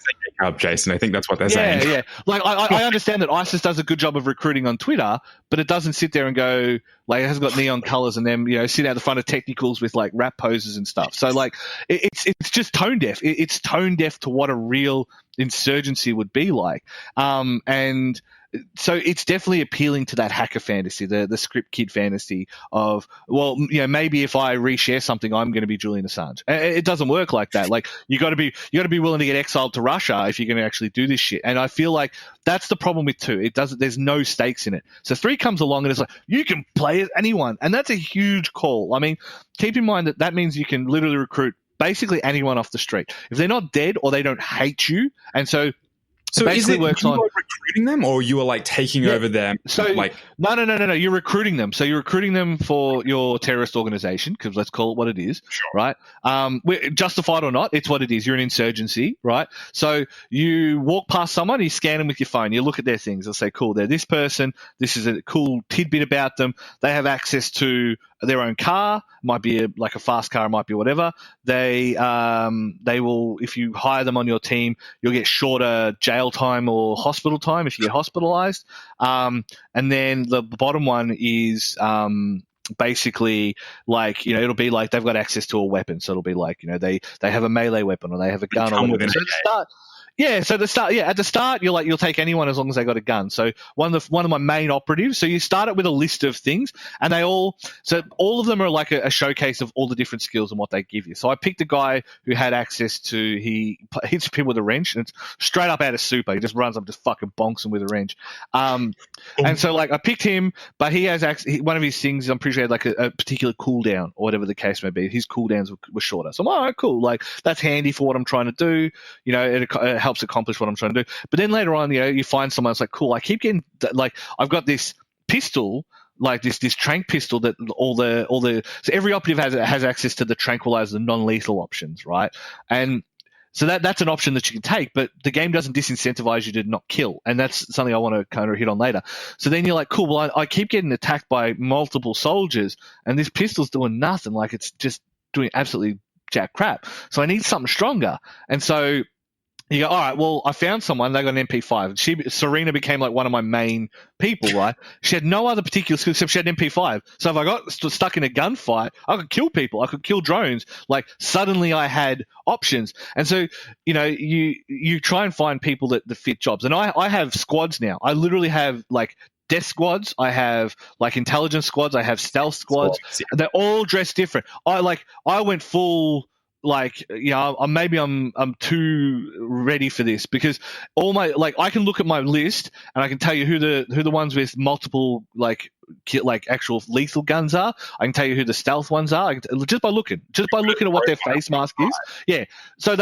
[SPEAKER 1] Jason, I think that's what they're saying.
[SPEAKER 3] Yeah. Like I understand that ISIS does a good job of recruiting on Twitter, but it doesn't sit there and go like it hasn't got neon colors and them sit out the front of technicals with like rap poses and stuff. So like it's just tone deaf. It's tone deaf to what a real insurgency would be like. And so it's definitely appealing to that hacker fantasy, the script kid fantasy of, well, maybe if I reshare something, I'm going to be Julian Assange. It doesn't work like that. Like you got to be willing to get exiled to Russia if you're going to actually do this shit. And I feel like that's the problem with 2. There's no stakes in it. So 3 comes along and it's like you can play as anyone, and that's a huge call. I mean, keep in mind that means you can literally recruit basically anyone off the street if they're not dead or they don't hate you, and so.
[SPEAKER 1] So is it you are recruiting them, or you are like taking over them?
[SPEAKER 3] So like no. You're recruiting them. So you're recruiting them for your terrorist organization, because let's call it what it is, sure. Right? Justified or not, it's what it is. You're an insurgency, right? So you walk past someone, you scan them with your phone, you look at their things, they'll say, cool, they're this person. This is a cool tidbit about them. They have access to their own car, might be a fast car, might be whatever. They will, if you hire them on your team, you'll get shorter jail time or hospital time if you get hospitalized. And then the bottom one is basically like, it'll be like they've got access to a weapon. So it'll be like, they have a melee weapon or they have a gun or whatever. So at the start, you'll take anyone as long as they got a gun. So one of my main operatives. So you start it with a list of things, and all of them are like a showcase of all the different skills and what they give you. So I picked a guy who had access to, he hits people with a wrench, and it's straight up out of Super. He just runs up, just fucking bonks him with a wrench. And so like I picked him, but he has one of his things. I'm pretty sure he had like a particular cooldown or whatever the case may be. His cooldowns were shorter. So I'm all right, cool. Like that's handy for what I'm trying to do. It helps accomplish what I'm trying to do. But then later on, you find someone that's like, cool, I keep getting like I've got this pistol, like this tranq pistol that so every operative has access to the tranquilizer, non-lethal options, right? And so that's an option that you can take, but the game doesn't disincentivize you to not kill, and that's something I want to kind of hit on later. So then you're like, cool, well, I keep getting attacked by multiple soldiers, and this pistol's doing nothing, like it's just doing absolutely jack crap. So I need something stronger, and so you go, all right, well, I found someone, they got an MP5. Serena became like one of my main people, right? She had no other particular skills except she had an MP5. So if I got stuck in a gunfight, I could kill people. I could kill drones. Like suddenly I had options. And so, you try and find people that fit jobs. And I have squads now. I literally have like death squads. I have like intelligence squads. I have stealth squads. Yeah. They're all dressed different. I went full, like, maybe I'm too ready for this because all my, like, I can look at my list and I can tell you who the ones with multiple like actual lethal guns are. I can tell you who the stealth ones are just by looking at what their face mask is. Yeah. So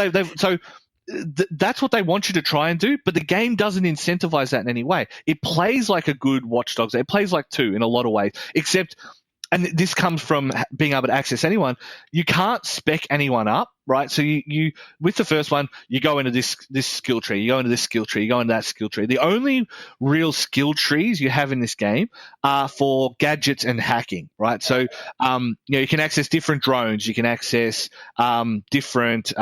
[SPEAKER 3] that's what they want you to try and do, but the game doesn't incentivize that in any way. It plays like a good Watch Dogs. It plays like 2 in a lot of ways, except. And this comes from being able to access anyone. You can't spec anyone up, right? So you with the first one, you go into this skill tree, you go into this skill tree, you go into that skill tree. The only real skill trees you have in this game are for gadgets and hacking, right? So you can access different drones, you can access different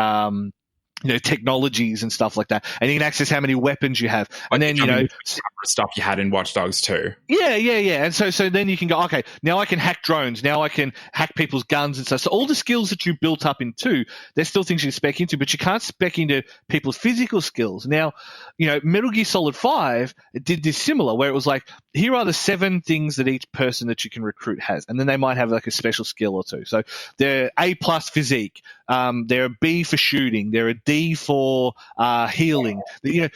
[SPEAKER 3] technologies and stuff like that, and you can access how many weapons you have, and then
[SPEAKER 1] stuff you had in Watch Dogs 2.
[SPEAKER 3] Yeah, and so then you can go, okay, now I can hack drones, now I can hack people's guns and stuff. So all the skills that you built up in 2, there's still things you can spec into, but you can't spec into people's physical skills. Now, Metal Gear Solid 5 did this similar, where it was like, here are the 7 things that each person that you can recruit has, and then they might have like a special skill or 2. So they're A+ physique, they're a B for shooting, they're a D for healing.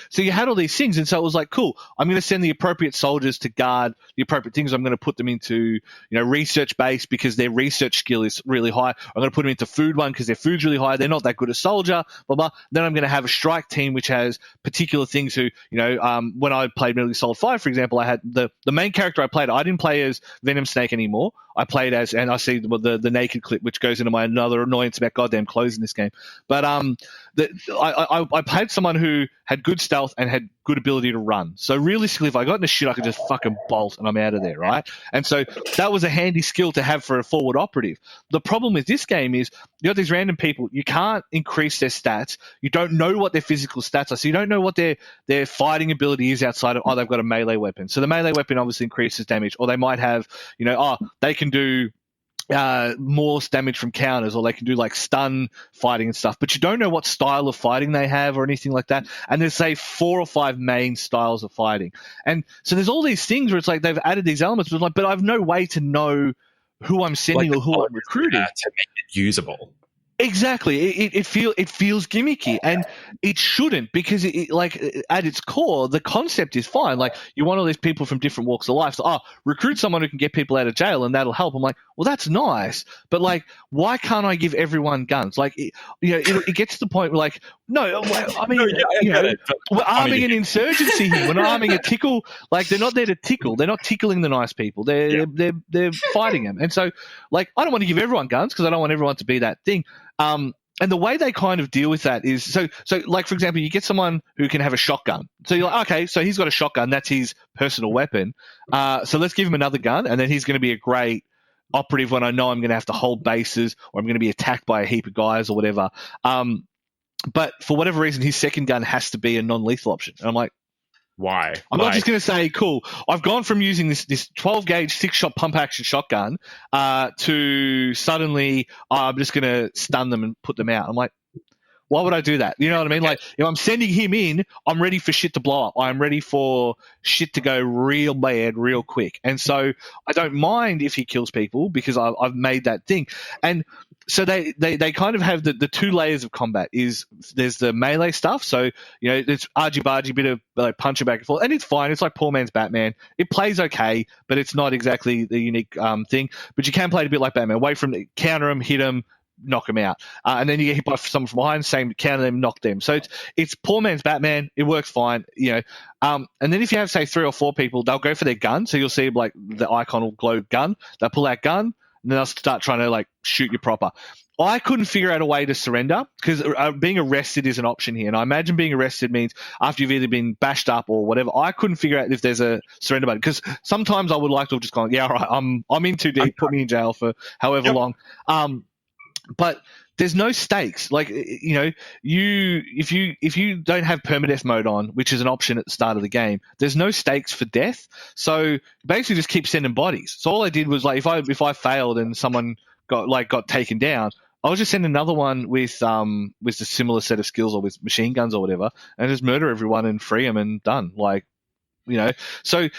[SPEAKER 3] So you had all these things, and so it was like, cool, I'm going to send the appropriate soldiers to guard the appropriate things. I'm going to put them into research base because their research skill is really high. I'm going to put them into food one because their food's really high. They're not that good a soldier, blah blah. Then I'm going to have a strike team which has particular things. Who when I played Metal Gear Solid 5, for example, I had the main character I played. I didn't play as Venom Snake anymore. I played as, and I see the naked clip, which goes into my another annoyance about goddamn clothes in this game. But I played someone who had good stealth and had good ability to run. So realistically, if I got into shit, I could just fucking bolt and I'm out of there, right? And so that was a handy skill to have for a forward operative. The problem with this game is you got these random people. You can't increase their stats. You don't know what their physical stats are. So you don't know what their fighting ability is outside of, they've got a melee weapon. So the melee weapon obviously increases damage. Or they might have, they can do more damage from counters, or they can do like stun fighting and stuff, but you don't know what style of fighting they have or anything like that. And there's, say, 4 or 5 main styles of fighting. And so there's all these things where it's like they've added these elements, but I have no way to know who I'm sending or who I'm recruiting
[SPEAKER 1] to make it usable.
[SPEAKER 3] Exactly. It feels gimmicky, and it shouldn't, because at its core, the concept is fine. Like, you want all these people from different walks of life. So, recruit someone who can get people out of jail and that'll help. I'm like, well, that's nice, but like, why can't I give everyone guns? Like, it gets to the point where, like, no, I mean, we're arming an insurgency here. We're not arming a tickle. Like, they're not there to tickle. They're not tickling the nice people. They're fighting them. And so, like, I don't want to give everyone guns because I don't want everyone to be that thing. And the way they kind of deal with that is, so like, for example, you get someone who can have a shotgun. So you're like, okay, so he's got a shotgun. That's his personal weapon. So let's give him another gun, and then he's going to be a great operative when I know I'm going to have to hold bases, or I'm going to be attacked by a heap of guys or whatever. But for whatever reason, his second gun has to be a non-lethal option. And I'm like,
[SPEAKER 1] why?
[SPEAKER 3] I'm not just going to say, cool, I've gone from using this 12-gauge 6-shot pump-action shotgun to suddenly, I'm just going to stun them and put them out. I'm like, why would I do that? You know what I mean? Like, if I'm sending him in, I'm ready for shit to blow up. I'm ready for shit to go real bad real quick. And so I don't mind if he kills people because I've made that thing. And so they kind of have the 2 layers of combat. There's the melee stuff. So, it's argy-bargy, bit of like punching back and forth. And it's fine. It's like poor man's Batman. It plays okay, but it's not exactly the unique thing. But you can play it a bit like Batman. Wait for him, counter him, hit him, knock them out, and then you get hit by someone from behind, same, counter them, knock them. So it's poor man's Batman. It works fine, and then if you have, say, 3 or 4 people, they'll go for their gun. So you'll see like the icon will glow gun. They'll pull out gun, and then they'll start trying to like shoot you proper. I couldn't figure out a way to surrender because being arrested is an option here. And I imagine being arrested means after you've either been bashed up or whatever. I couldn't figure out if there's a surrender button, because sometimes I would like to have just gone, yeah, all right, I'm in too deep, put me in jail for however long. But there's no stakes. Like, if you don't have permadeath mode on, which is an option at the start of the game, there's no stakes for death. So basically just keep sending bodies. So all I did was, like, if I failed and someone got taken down, I was just send another one with a similar set of skills or with machine guns or whatever, and just murder everyone and free them and done. Like, so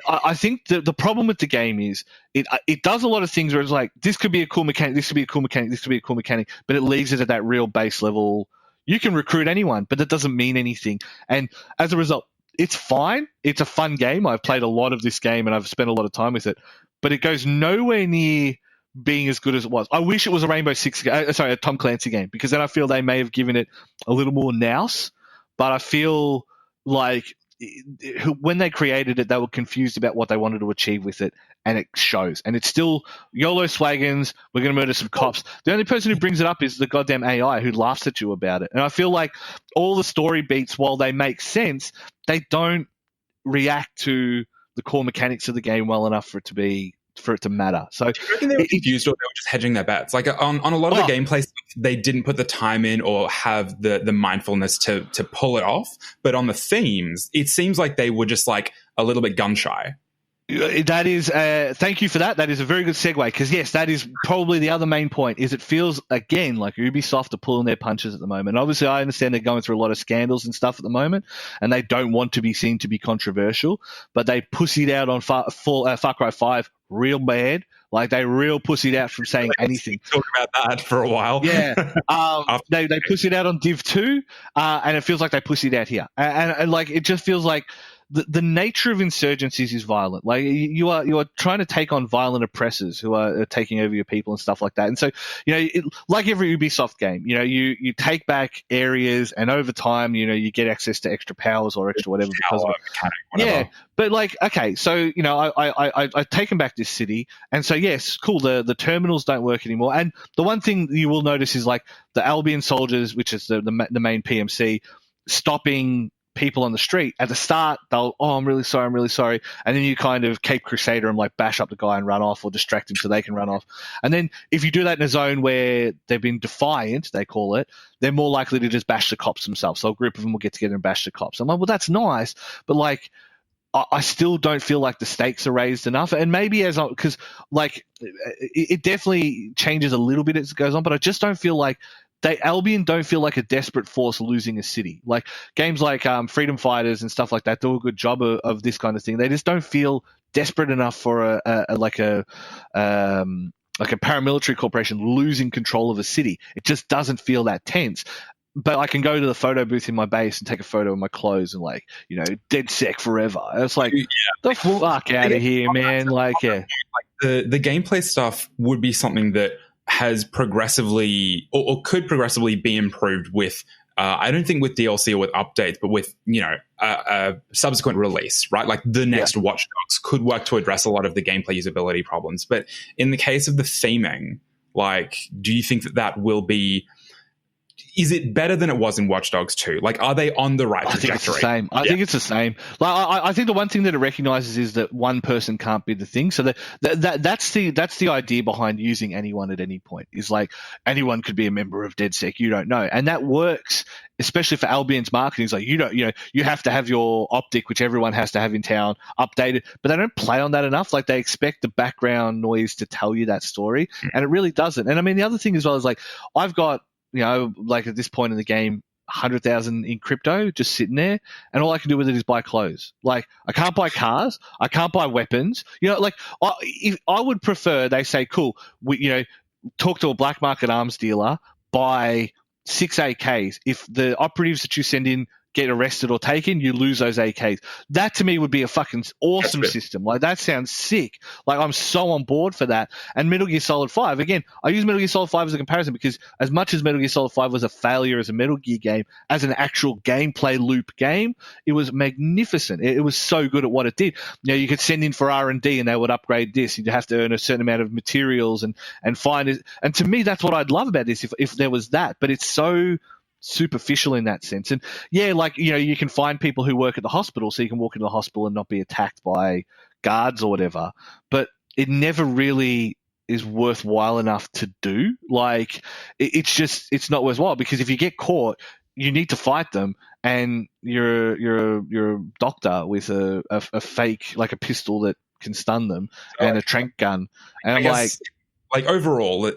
[SPEAKER 3] I think the problem with the game is it does a lot of things where it's like, this could be a cool mechanic, this could be a cool mechanic, this could be a cool mechanic, but it leaves it at that real base level. You can recruit anyone, but that doesn't mean anything. And as a result, it's fine. It's a fun game. I've played a lot of this game and I've spent a lot of time with it, but it goes nowhere near being as good as it was. I wish it was a Tom Clancy game, because then I feel they may have given it a little more nous, but I feel like when they created it, they were confused about what they wanted to achieve with it, and it shows. And it's still YOLO swagons, we're going to murder some cops. The only person who brings it up is the goddamn AI who laughs at you about it. And I feel like all the story beats, while they make sense, they don't react to the core mechanics of the game well enough for it to matter. So
[SPEAKER 1] do you reckon they were confused, or they were just hedging their bets? Like, on a lot of the gameplay stuff they didn't put the time in or have the mindfulness to pull it off. But on the themes, it seems like they were just like a little bit gun shy.
[SPEAKER 3] That is, thank you for that. That is a very good segue, because yes, that is probably the other main point. Is it feels again like Ubisoft are pulling their punches at the moment. Obviously, I understand they're going through a lot of scandals and stuff at the moment, and they don't want to be seen to be controversial. But they pussied out on Far Cry 5 real bad. Like they real pussied out from saying anything.
[SPEAKER 1] Talk about that for a while.
[SPEAKER 3] Yeah, they pussied out on Div 2, and it feels like they pussied out here, and like it just feels like. The nature of insurgencies is violent. Like you are trying to take on violent oppressors who are taking over your people and stuff like that. And so, like every Ubisoft game, you take back areas, and over time, you get access to extra powers or extra whatever because of it. Yeah, but like, okay, so I've taken back this city, and so yes, cool. The terminals don't work anymore, and the one thing you will notice is like the Albion soldiers, which is the main PMC, stopping people on the street. At the start, they'll, I'm really sorry. And then you kind of Cape Crusader and like bash up the guy and run off, or distract him so they can run off. And then if you do that in a zone where they've been defiant, they call it, they're more likely to just bash the cops themselves. So a group of them will get together and bash the cops. I'm like, well, that's nice, but like, I still don't feel like the stakes are raised enough. And maybe because like it definitely changes a little bit as it goes on, but I just don't feel like Albion don't feel like a desperate force losing a city. Like games like Freedom Fighters and stuff like that do a good job of this kind of thing. They just don't feel desperate enough for a paramilitary corporation losing control of a city. It just doesn't feel that tense. But I can go to the photo booth in my base and take a photo of my clothes and like, dead sec forever. It's like, the fuck out of here, man. Like, yeah.
[SPEAKER 1] The gameplay stuff would be something that has progressively or could progressively be improved with I don't think with DLC or with updates, but with a subsequent release, right? Like the next Watch Dogs could work to address a lot of the gameplay usability problems. But in the case of the theming, like, do you think that will be? Is it better than it was in Watch Dogs 2? Like, are they on the right trajectory?
[SPEAKER 3] I think it's the same. I think it's the same. Like, I think the one thing that it recognizes is that one person can't be the thing. So that's the idea behind using anyone at any point. Is like anyone could be a member of DedSec. You don't know, and that works especially for Albion's marketing. It's like you have to have your optic, which everyone has to have in town, updated. But they don't play on that enough. Like they expect the background noise to tell you that story, and it really doesn't. And I mean, the other thing as well is like I've got. Like at this point in the game, 100,000 in crypto just sitting there, and all I can do with it is buy clothes. Like I can't buy cars, I can't buy weapons. Like if I would prefer they say, cool, talk to a black market arms dealer, buy 6 AKs. If the operatives that you send in get arrested or taken, you lose those AKs. That to me would be a fucking awesome system. Like that sounds sick. Like I'm so on board for that. And Metal Gear Solid 5, again, I use Metal Gear Solid 5 as a comparison because as much as Metal Gear Solid 5 was a failure as a Metal Gear game, as an actual gameplay loop game, it was magnificent. It was so good at what it did. You could send in for R&D and they would upgrade this. You'd have to earn a certain amount of materials and find it. And to me, that's what I'd love about this if there was that. But it's so superficial in that sense. And you can find people who work at the hospital, so you can walk into the hospital and not be attacked by guards or whatever, but it never really is worthwhile enough to do. Like it's not worthwhile, because if you get caught, you need to fight them, and you're a doctor with a fake, like a pistol that can stun them, and a tranq gun. And I'm
[SPEAKER 1] like overall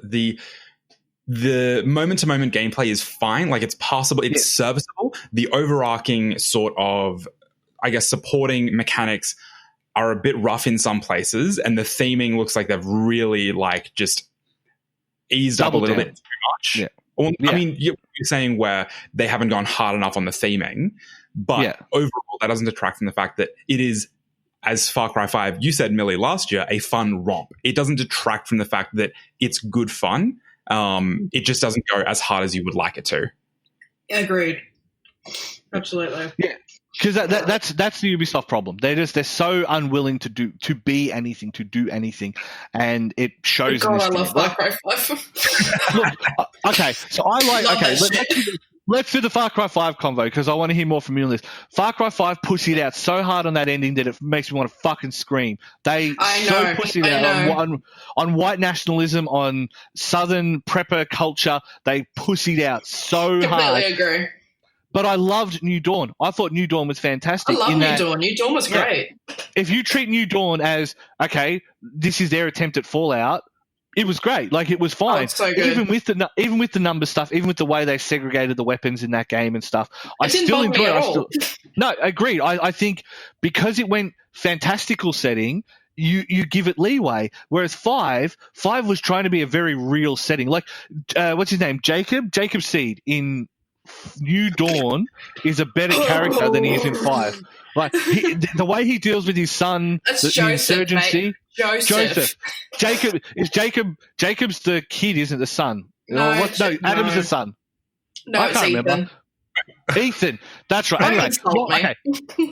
[SPEAKER 1] the moment-to-moment gameplay is fine. Like, it's passable. It's serviceable. The overarching sort of, I guess, supporting mechanics are a bit rough in some places, and the theming looks like they've really, like, just eased up a little bit too much. Yeah. Well, I mean, you're saying where they haven't gone hard enough on the theming, but overall, that doesn't detract from the fact that it is, as Far Cry 5, you said, Millie, last year, a fun romp. It doesn't detract from the fact that it's good fun. It just doesn't go as hard as you would like it to.
[SPEAKER 2] Agreed. Absolutely.
[SPEAKER 3] Yeah, because that's the Ubisoft problem. They're so unwilling to do anything, and it shows.
[SPEAKER 2] God, I love Far Cry 5.
[SPEAKER 3] Look, okay, so I like. Okay, let's do the Far Cry 5 convo because I want to hear more from you on this. Far Cry 5 pussied out so hard on that ending that it makes me want to fucking scream. They pussied out on white nationalism, on Southern prepper culture. They pussied out so hard.
[SPEAKER 2] Completely agree.
[SPEAKER 3] But I loved New Dawn. I thought New Dawn was fantastic.
[SPEAKER 2] I love New Dawn. New Dawn was great.
[SPEAKER 3] If you treat New Dawn as, okay, this is their attempt at Fallout, it was great. Like, it was fine.
[SPEAKER 2] It's so good.
[SPEAKER 3] Even with the number stuff, even with the way they segregated the weapons in that game and stuff, I still enjoy it. No, agreed. I think because it went fantastical setting, you give it leeway. Whereas 5 was trying to be a very real setting. Like, what's his name? Jacob Seed in New Dawn is a better character than he is in 5. Like, the way he deals with his son, the insurgency.
[SPEAKER 2] Mate. Joseph.
[SPEAKER 3] Jacob's the kid, isn't the son?
[SPEAKER 2] No,
[SPEAKER 3] Adam's the son.
[SPEAKER 2] No,
[SPEAKER 3] I can't remember. Ethan. That's right. Anyway,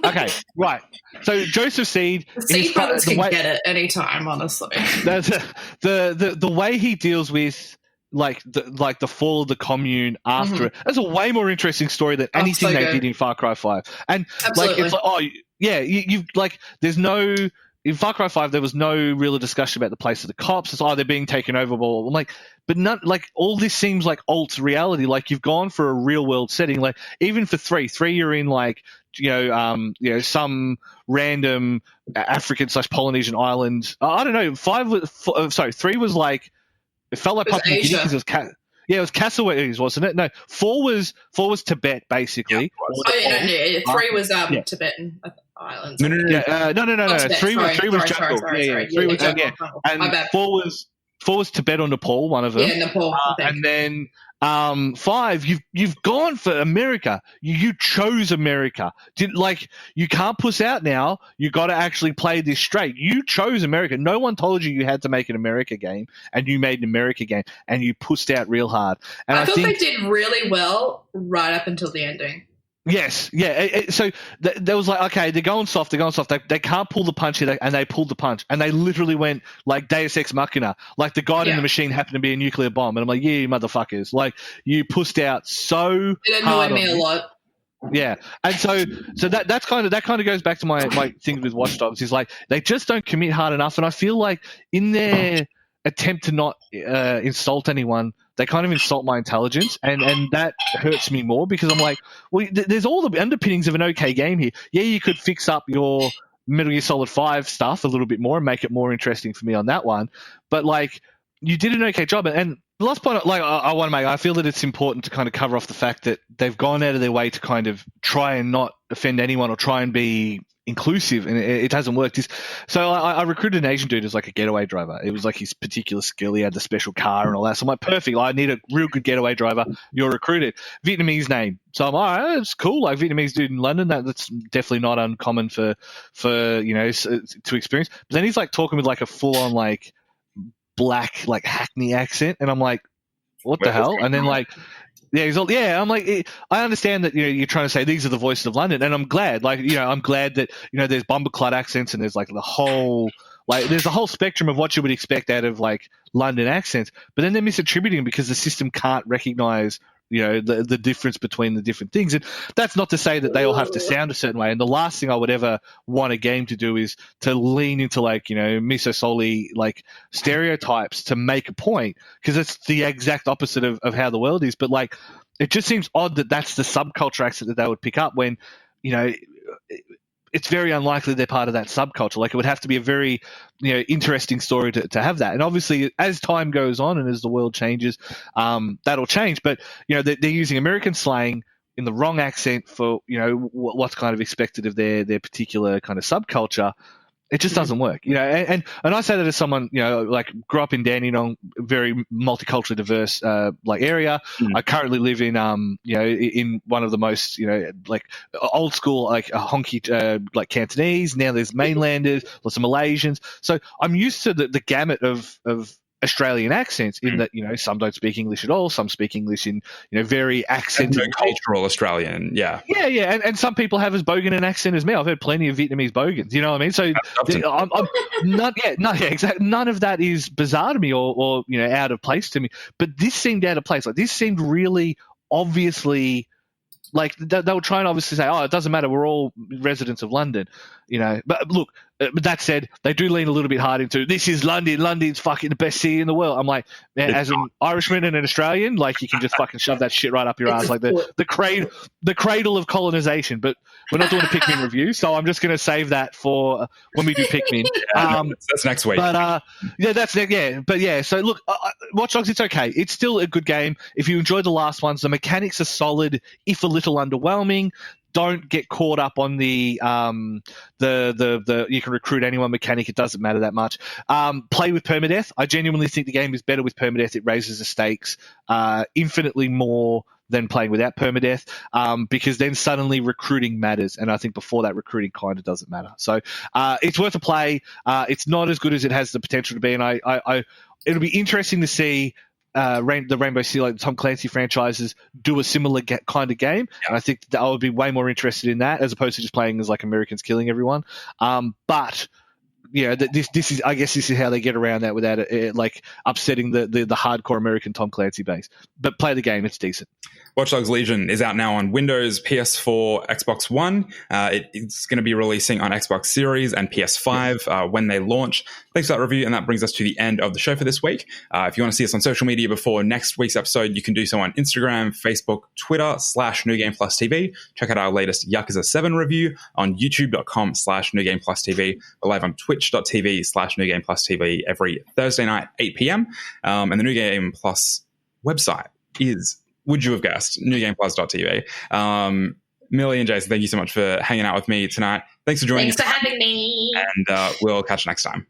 [SPEAKER 3] okay, right. So Joseph Seed.
[SPEAKER 2] Seed brothers can get it anytime, honestly.
[SPEAKER 3] The way he deals with the fall of the commune after it. That's a way more interesting story than anything they did in Far Cry 5. And
[SPEAKER 2] Absolutely.
[SPEAKER 3] it's you've there's no. In Far Cry 5, there was no real discussion about the place of the cops. It's they're being taken over. But not all this seems like alt reality. Like, you've gone for a real world setting. Like, even for 3, you're in some random African/Polynesian island. I don't know. 3 was like, it felt like Papua New Guinea because it was it was Cassowaries, wasn't it? No, 4 was Tibet, basically.
[SPEAKER 2] Yeah, 3 was Tibetan islands.
[SPEAKER 3] No. 3 was jungle.
[SPEAKER 2] Sorry.
[SPEAKER 3] 3 was jungle. And 4 was Tibet or Nepal, one of them.
[SPEAKER 2] Yeah, Nepal.
[SPEAKER 3] And then 5, you've gone for America. You chose America. You can't puss out now. You got to actually play this straight. You chose America. No one told you had to make an America game, and you made an America game, and you pussed out real hard. And I thought
[SPEAKER 2] they did really well right up until the ending.
[SPEAKER 3] Yes, yeah. So there was okay, they're going soft. They can't pull the punch here, and they pulled the punch, and they literally went like Deus Ex Machina. Like, the guy in the machine happened to be a nuclear bomb, and I'm like, yeah, you motherfuckers! Like, you pussed out so.
[SPEAKER 2] It annoyed me a lot.
[SPEAKER 3] Yeah, and so that kind of goes back to my thing with Watch Dogs, is like, they just don't commit hard enough, and I feel like in their attempt to not insult anyone, they kind of insult my intelligence, and that hurts me more, because I'm like, well, there's all the underpinnings of an okay game here. Yeah, you could fix up your Metal Gear Solid 5 stuff a little bit more and make it more interesting for me on that one, but you did an okay job. And the last point I want to make, I feel that it's important to kind of cover off the fact that they've gone out of their way to kind of try and not offend anyone or try and be inclusive, and it hasn't worked. So I recruited an Asian dude as like a getaway driver. It was like his particular skill. He had the special car and all that. So I'm like, perfect. I need a real good getaway driver. You're recruited. Vietnamese name. So I'm all right. It's cool. Like, Vietnamese dude in London. That's definitely not uncommon for to experience. But then he's like talking with like a full on like black like Hackney accent, and I'm like, what the hell? And then yeah, I'm like, I understand that you're trying to say these are the voices of London, and I'm glad. I'm glad that there's Bumbleclad accents, and there's like the whole there's a whole spectrum of what you would expect out of like London accents. But then they're misattributing because the system can't recognize the difference between the different things. And that's not to say that they all have to sound a certain way. And the last thing I would ever want a game to do is to lean into miso soli stereotypes to make a point, because it's the exact opposite of how the world is. But it just seems odd that that's the subculture accent that they would pick up when it's very unlikely they're part of that subculture. It would have to be a very, interesting story to have that. And obviously, as time goes on and as the world changes, that'll change. But they're using American slang in the wrong accent for what's kind of expected of their particular kind of subculture. It just doesn't work, and I say that as someone, grew up in Dandenong, very multiculturally diverse, area. I currently live in, in one of the most, old school, honky, Cantonese. Now there's mainlanders, lots of Malaysians. So I'm used to the gamut of Australian accents in that, some don't speak English at all, some speak English in, very accented.
[SPEAKER 1] Cultural Australian, yeah.
[SPEAKER 3] Yeah, and some people have as bogan an accent as me. I've heard plenty of Vietnamese bogans, you know what I mean? So none of that is bizarre to me or out of place to me. But this seemed out of place. This seemed really obviously, like, they were trying to obviously say, it doesn't matter, we're all residents of London, But look, but that said, they do lean a little bit hard into, this is London, London's fucking the best city in the world. I'm like, man, as an Irishman and an Australian, like, you can just fucking shove that shit right up your ass, like the cradle of colonization. But we're not doing a Pikmin review, so I'm just going to save that for when we do Pikmin.
[SPEAKER 1] That's next week.
[SPEAKER 3] But so look, Watch Dogs, it's okay. It's still a good game. If you enjoyed the last ones, the mechanics are solid, if a little underwhelming. Don't get caught up on the you can recruit anyone mechanic. It doesn't matter that much. Play with permadeath. I genuinely think the game is better with permadeath. It raises the stakes infinitely more than playing without permadeath, because then suddenly recruiting matters, and I think before that recruiting kind of doesn't matter. So it's worth a play. It's not as good as it has the potential to be, and it'll be interesting to see the Rainbow Six, like Tom Clancy franchises, do a similar kind of game. Yeah. And I think that I would be way more interested in that as opposed to just playing as like Americans killing everyone. But this is, I guess, this is how they get around that without it like upsetting the hardcore American Tom Clancy base. But play the game; it's decent.
[SPEAKER 1] Watch Dogs Legion is out now on Windows, PS4, Xbox One. It's going to be releasing on Xbox Series and PS5 when they launch. Thanks for that review, and that brings us to the end of the show for this week. If you want to see us on social media before next week's episode, you can do so on Instagram, Facebook, Twitter, /NewGamePlusTV. Check out our latest Yakuza 7 review on youtube.com/NewGamePlusTV. We're live on twitch.tv/NewGamePlusTV every Thursday night, 8 p.m. And the New Game Plus website is, would you have guessed, newgameplus.tv. Millie and Jason, thank you so much for hanging out with me tonight. Thanks for joining
[SPEAKER 2] us. Thanks for having me.
[SPEAKER 1] And we'll catch you next time.